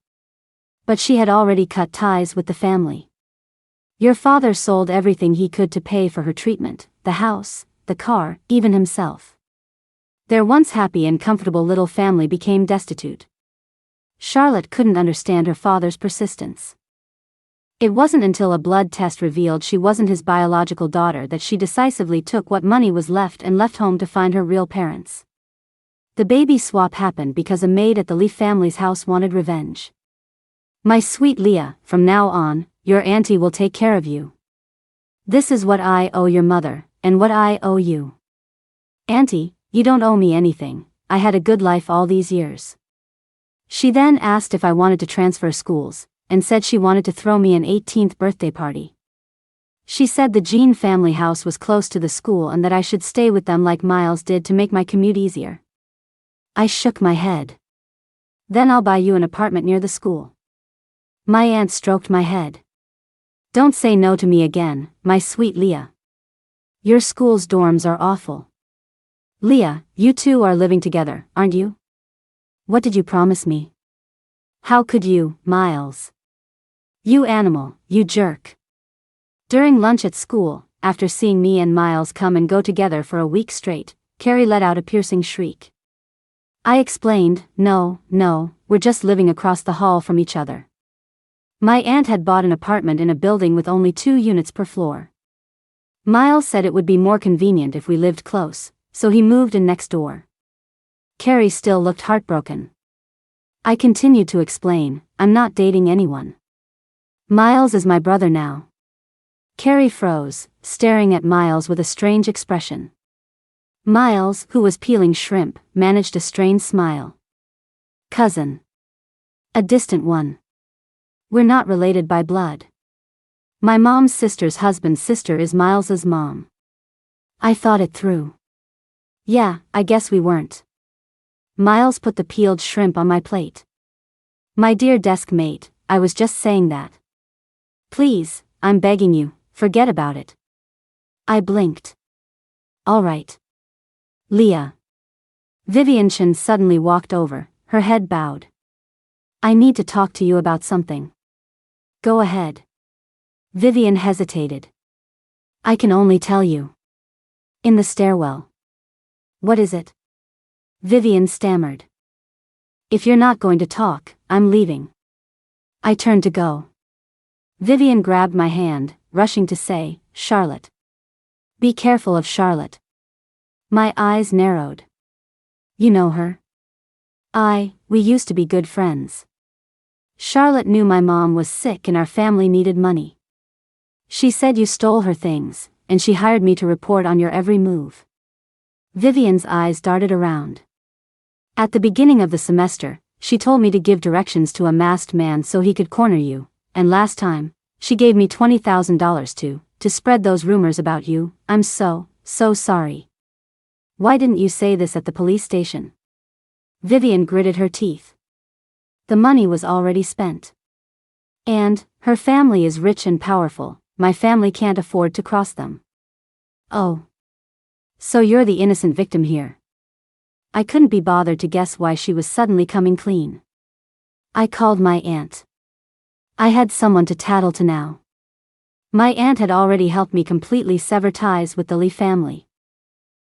But she had already cut ties with the family. Your father sold everything he could to pay for her treatment, the house, the car, even himself. Their once happy and comfortable little family became destitute. Charlotte couldn't understand her father's persistence. It wasn't until a blood test revealed she wasn't his biological daughter that she decisively took what money was left and left home to find her real parents. The baby swap happened because a maid at the Lee family's house wanted revenge. My sweet Leah, from now on, your auntie will take care of you. This is what I owe your mother, and what I owe you. Auntie, you don't owe me anything, I had a good life all these years. She then asked if I wanted to transfer schools, and said she wanted to throw me an 18th birthday party. She said the Jean family house was close to the school and that I should stay with them like Miles did to make my commute easier. I shook my head. Then I'll buy you an apartment near the school. My aunt stroked my head. Don't say no to me again, my sweet Leah. Your school's dorms are awful. Leah, you two are living together, aren't you? What did you promise me? How could you, Miles? You animal, you jerk. During lunch at school, after seeing me and Miles come and go together for a week straight, Carrie let out a piercing shriek. I explained, no, we're just living across the hall from each other. My aunt had bought an apartment in a building with only 2 units per floor. Miles said it would be more convenient if we lived close, so he moved in next door. Carrie still looked heartbroken. I continued to explain, I'm not dating anyone. Miles is my brother now. Carrie froze, staring at Miles with a strange expression. Miles, who was peeling shrimp, managed a strained smile. Cousin. A distant one. We're not related by blood. My mom's sister's husband's sister is Miles's mom. I thought it through. Yeah, I guess we weren't. Miles put the peeled shrimp on my plate. My dear desk mate, I was just saying that. Please, I'm begging you, forget about it. I blinked. All right. Leah. Vivian Chen suddenly walked over, her head bowed. I need to talk to you about something. Go ahead. Vivian hesitated. I can only tell you. In the stairwell. What is it? Vivian stammered. If you're not going to talk, I'm leaving. I turned to go. Vivian grabbed my hand, rushing to say, Charlotte. Be careful of Charlotte. My eyes narrowed. You know her? We used to be good friends. Charlotte knew my mom was sick and our family needed money. She said you stole her things, and she hired me to report on your every move. Vivian's eyes darted around. At the beginning of the semester, she told me to give directions to a masked man so he could corner you, and last time, she gave me $20,000 to spread those rumors about you. I'm so sorry. Why didn't you say this at the police station? Vivian gritted her teeth. The money was already spent. And, her family is rich and powerful, my family can't afford to cross them. Oh. So you're the innocent victim here. I couldn't be bothered to guess why she was suddenly coming clean. I called my aunt. I had someone to tattle to now. My aunt had already helped me completely sever ties with the Lee family.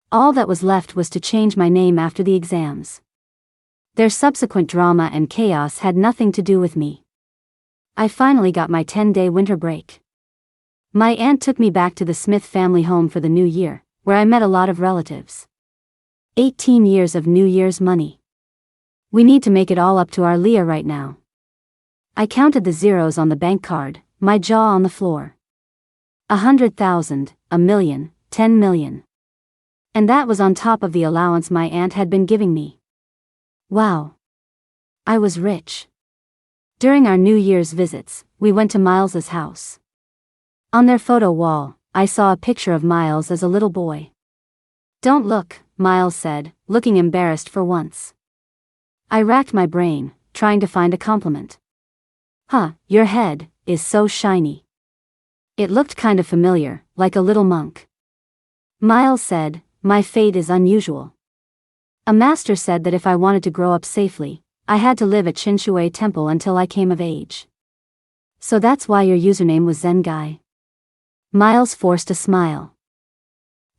All that was left was to change my name after the exams. Their subsequent drama and chaos had nothing to do with me. I finally got my 10-day winter break. My aunt took me back to the Smith family home for the new year, where I met a lot of relatives. 18 years of New Year's money. We need to make it all up to our Leah right now. I counted the zeros on the bank card, my jaw on the floor. 100,000, a million, 10 million. And that was on top of the allowance my aunt had been giving me. Wow. I was rich. During our New Year's visits, we went to Miles's house. On their photo wall, I saw a picture of Miles as a little boy. Don't look, Miles said, looking embarrassed for once. I racked my brain, trying to find a compliment. Your head is so shiny. It looked kind of familiar, like a little monk. Miles said, my fate is unusual. A master said that if I wanted to grow up safely, I had to live at Chinshui Temple until I came of age. So that's why your username was Zen Guy? Miles forced a smile.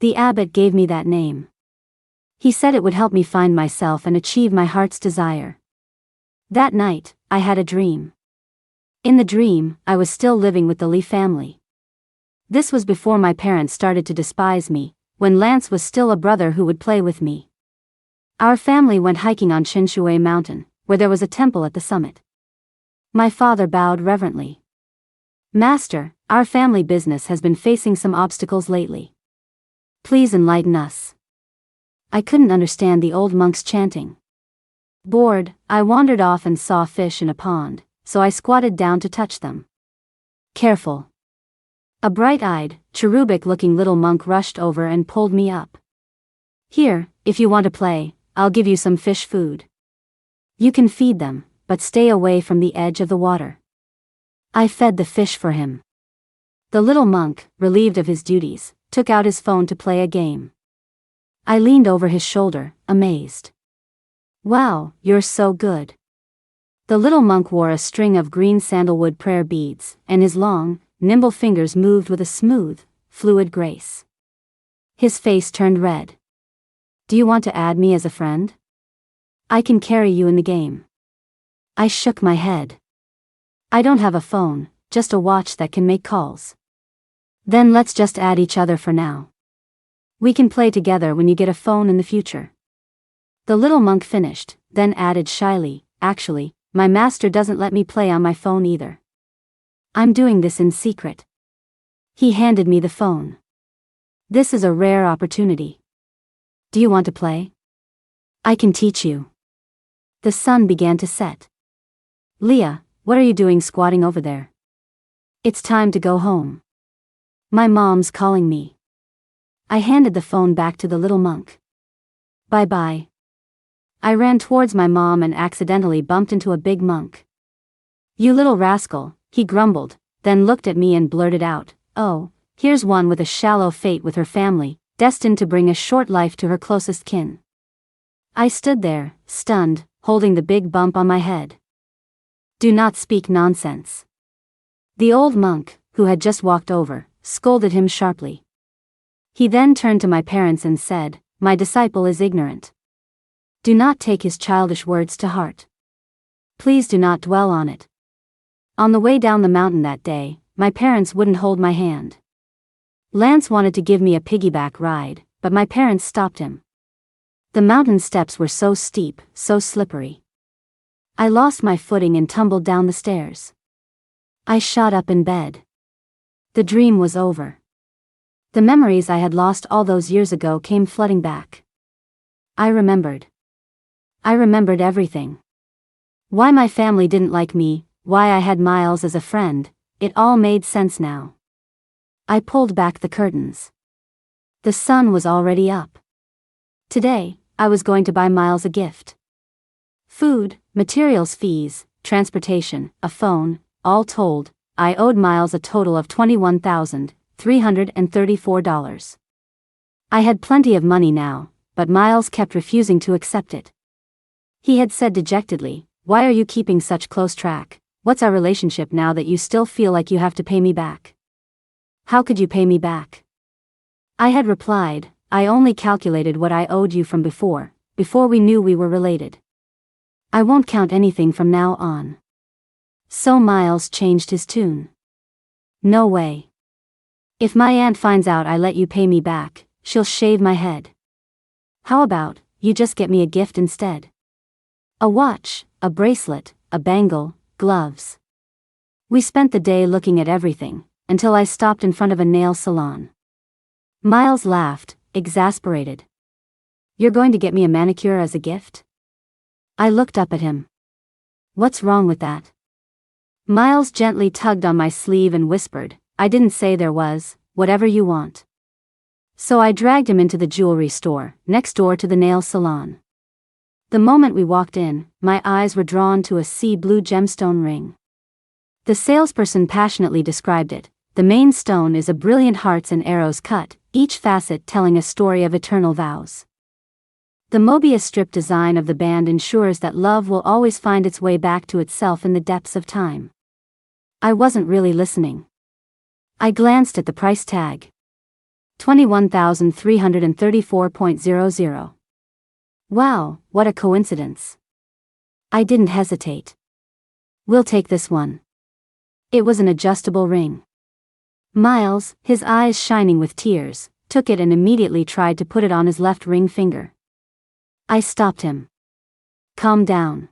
The abbot gave me that name. He said it would help me find myself and achieve my heart's desire. That night, I had a dream. In the dream, I was still living with the Lee family. This was before my parents started to despise me, when Lance was still a brother who would play with me. Our family went hiking on Chinshui Mountain, where there was a temple at the summit. My father bowed reverently. Master, our family business has been facing some obstacles lately. Please enlighten us. I couldn't understand the old monks chanting. Bored, I wandered off and saw fish in a pond, so I squatted down to touch them. Careful. A bright-eyed, cherubic-looking little monk rushed over and pulled me up. Here, if you want to play, I'll give you some fish food. You can feed them, but stay away from the edge of the water. I fed the fish for him. The little monk, relieved of his duties, took out his phone to play a game. I leaned over his shoulder, amazed. Wow, you're so good. The little monk wore a string of green sandalwood prayer beads, and his long, nimble fingers moved with a smooth, fluid grace. His face turned red. Do you want to add me as a friend? I can carry you in the game. I shook my head. I don't have a phone, just a watch that can make calls. Then let's just add each other for now. We can play together when you get a phone in the future. The little monk finished, then added shyly, actually, my master doesn't let me play on my phone either. I'm doing this in secret. He handed me the phone. This is a rare opportunity. Do you want to play? I can teach you. The sun began to set. Leah, what are you doing squatting over there? It's time to go home. My mom's calling me. I handed the phone back to the little monk. Bye-bye. I ran towards my mom and accidentally bumped into a big monk. You little rascal, he grumbled, then looked at me and blurted out, oh, here's one with a shallow fate with her family, destined to bring a short life to her closest kin. I stood there, stunned, holding the big bump on my head. Do not speak nonsense. The old monk, who had just walked over, scolded him sharply. He then turned to my parents and said, my disciple is ignorant. Do not take his childish words to heart. Please do not dwell on it. On the way down the mountain that day, my parents wouldn't hold my hand. Lance wanted to give me a piggyback ride, but my parents stopped him. The mountain steps were so steep, so slippery. I lost my footing and tumbled down the stairs. I shot up in bed. The dream was over. The memories I had lost all those years ago came flooding back. I remembered everything. Why my family didn't like me, why I had Miles as a friend, it all made sense now. I pulled back the curtains. The sun was already up. Today, I was going to buy Miles a gift. Food, materials fees, transportation, a phone, all told, I owed Miles a total of $21,334. I had plenty of money now, but Miles kept refusing to accept it. He had said dejectedly, why are you keeping such close track? What's our relationship now that you still feel like you have to pay me back? How could you pay me back? I had replied, I only calculated what I owed you from before we knew we were related. I won't count anything from now on. So Miles changed his tune. No way. If my aunt finds out I let you pay me back, she'll shave my head. How about, you just get me a gift instead? A watch, a bracelet, a bangle, gloves. We spent the day looking at everything, until I stopped in front of a nail salon. Miles laughed, exasperated. You're going to get me a manicure as a gift? I looked up at him. What's wrong with that? Miles gently tugged on my sleeve and whispered, I didn't say there was, whatever you want. So I dragged him into the jewelry store, next door to the nail salon. The moment we walked in, my eyes were drawn to a sea blue gemstone ring. The salesperson passionately described it. The main stone is a brilliant hearts and arrows cut, each facet telling a story of eternal vows. The Mobius strip design of the band ensures that love will always find its way back to itself in the depths of time. I wasn't really listening. I glanced at the price tag. $21,334.00. Wow, what a coincidence. I didn't hesitate. We'll take this one. It was an adjustable ring. Miles, his eyes shining with tears, took it and immediately tried to put it on his left ring finger. I stopped him. Calm down.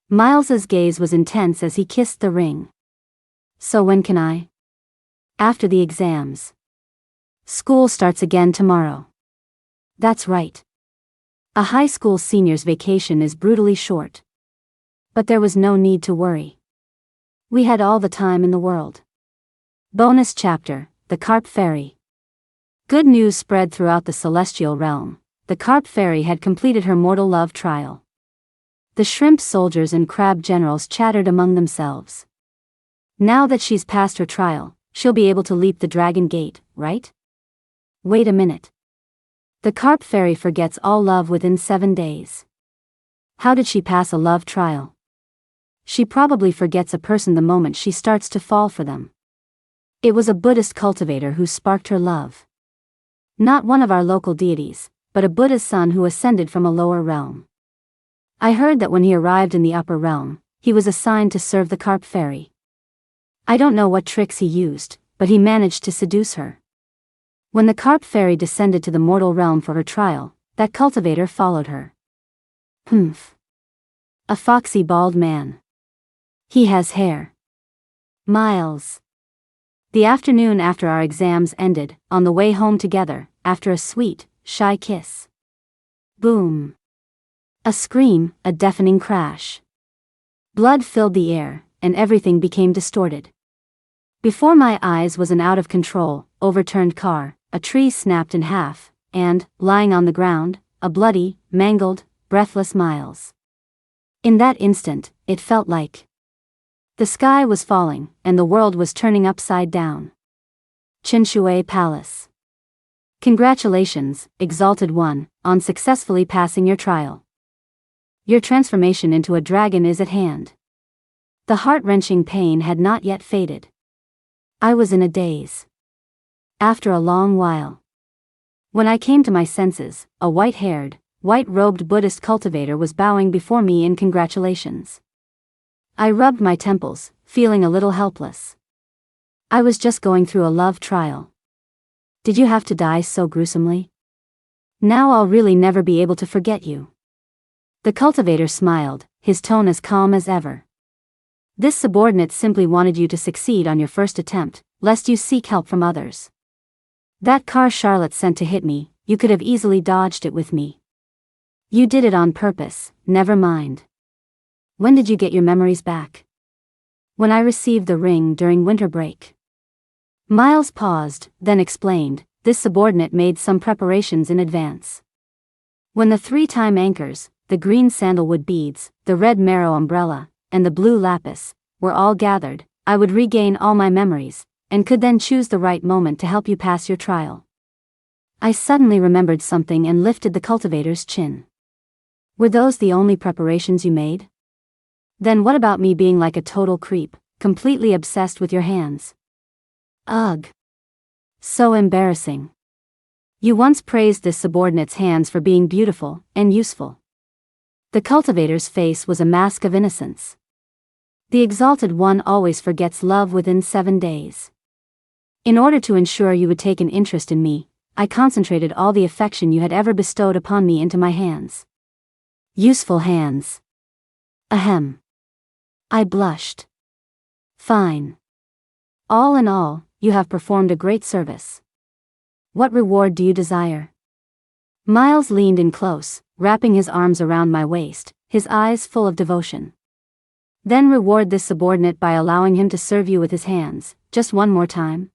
Miles's gaze was intense as he kissed the ring. So when can I? After the exams. School starts again tomorrow. That's right. A high school senior's vacation is brutally short. But there was no need to worry. We had all the time in the world. Bonus chapter, The Carp Fairy. Good news spread throughout the celestial realm. The Carp Fairy had completed her mortal love trial. The shrimp soldiers and crab generals chattered among themselves. Now that she's passed her trial, she'll be able to leap the dragon gate, right? Wait a minute. The Carp Fairy forgets all love within 7 days. How did she pass a love trial? She probably forgets a person the moment she starts to fall for them. It was a Buddhist cultivator who sparked her love. Not one of our local deities, but a Buddha's son who ascended from a lower realm. I heard that when he arrived in the upper realm, he was assigned to serve the Carp Fairy. I don't know what tricks he used, but he managed to seduce her. When the Carp Fairy descended to the mortal realm for her trial, that cultivator followed her. Humph. A foxy bald man. He has hair. Miles. The afternoon after our exams ended, on the way home together, after a sweet, shy kiss. Boom. A scream, a deafening crash. Blood filled the air, and everything became distorted. Before my eyes was an out-of-control, overturned car, a tree snapped in half, and, lying on the ground, a bloody, mangled, breathless Miles. In that instant, it felt like the sky was falling, and the world was turning upside down. Chinshui Palace. Congratulations, Exalted One, on successfully passing your trial. Your transformation into a dragon is at hand. The heart-wrenching pain had not yet faded. I was in a daze. After a long while, when I came to my senses, a white-haired, white-robed Buddhist cultivator was bowing before me in congratulations. I rubbed my temples, feeling a little helpless. I was just going through a love trial. Did you have to die so gruesomely? Now I'll really never be able to forget you. The cultivator smiled, his tone as calm as ever. This subordinate simply wanted you to succeed on your first attempt, lest you seek help from others. That car Charlotte sent to hit me, you could have easily dodged it with me. You did it on purpose, never mind. When did you get your memories back? When I received the ring during winter break. Miles paused, then explained, this subordinate made some preparations in advance. When the 3-time anchors, the green sandalwood beads, the red marrow umbrella, and the blue lapis, were all gathered, I would regain all my memories, and could then choose the right moment to help you pass your trial. I suddenly remembered something and lifted the cultivator's chin. Were those the only preparations you made? Then what about me being like a total creep, completely obsessed with your hands? Ugh. So embarrassing. You once praised this subordinate's hands for being beautiful and useful. The cultivator's face was a mask of innocence. The Exalted One always forgets love within 7 days. In order to ensure you would take an interest in me, I concentrated all the affection you had ever bestowed upon me into my hands. Useful hands. Ahem. I blushed. Fine. All in all, you have performed a great service. What reward do you desire? Miles leaned in close, wrapping his arms around my waist, his eyes full of devotion. Then reward this subordinate by allowing him to serve you with his hands, just one more time.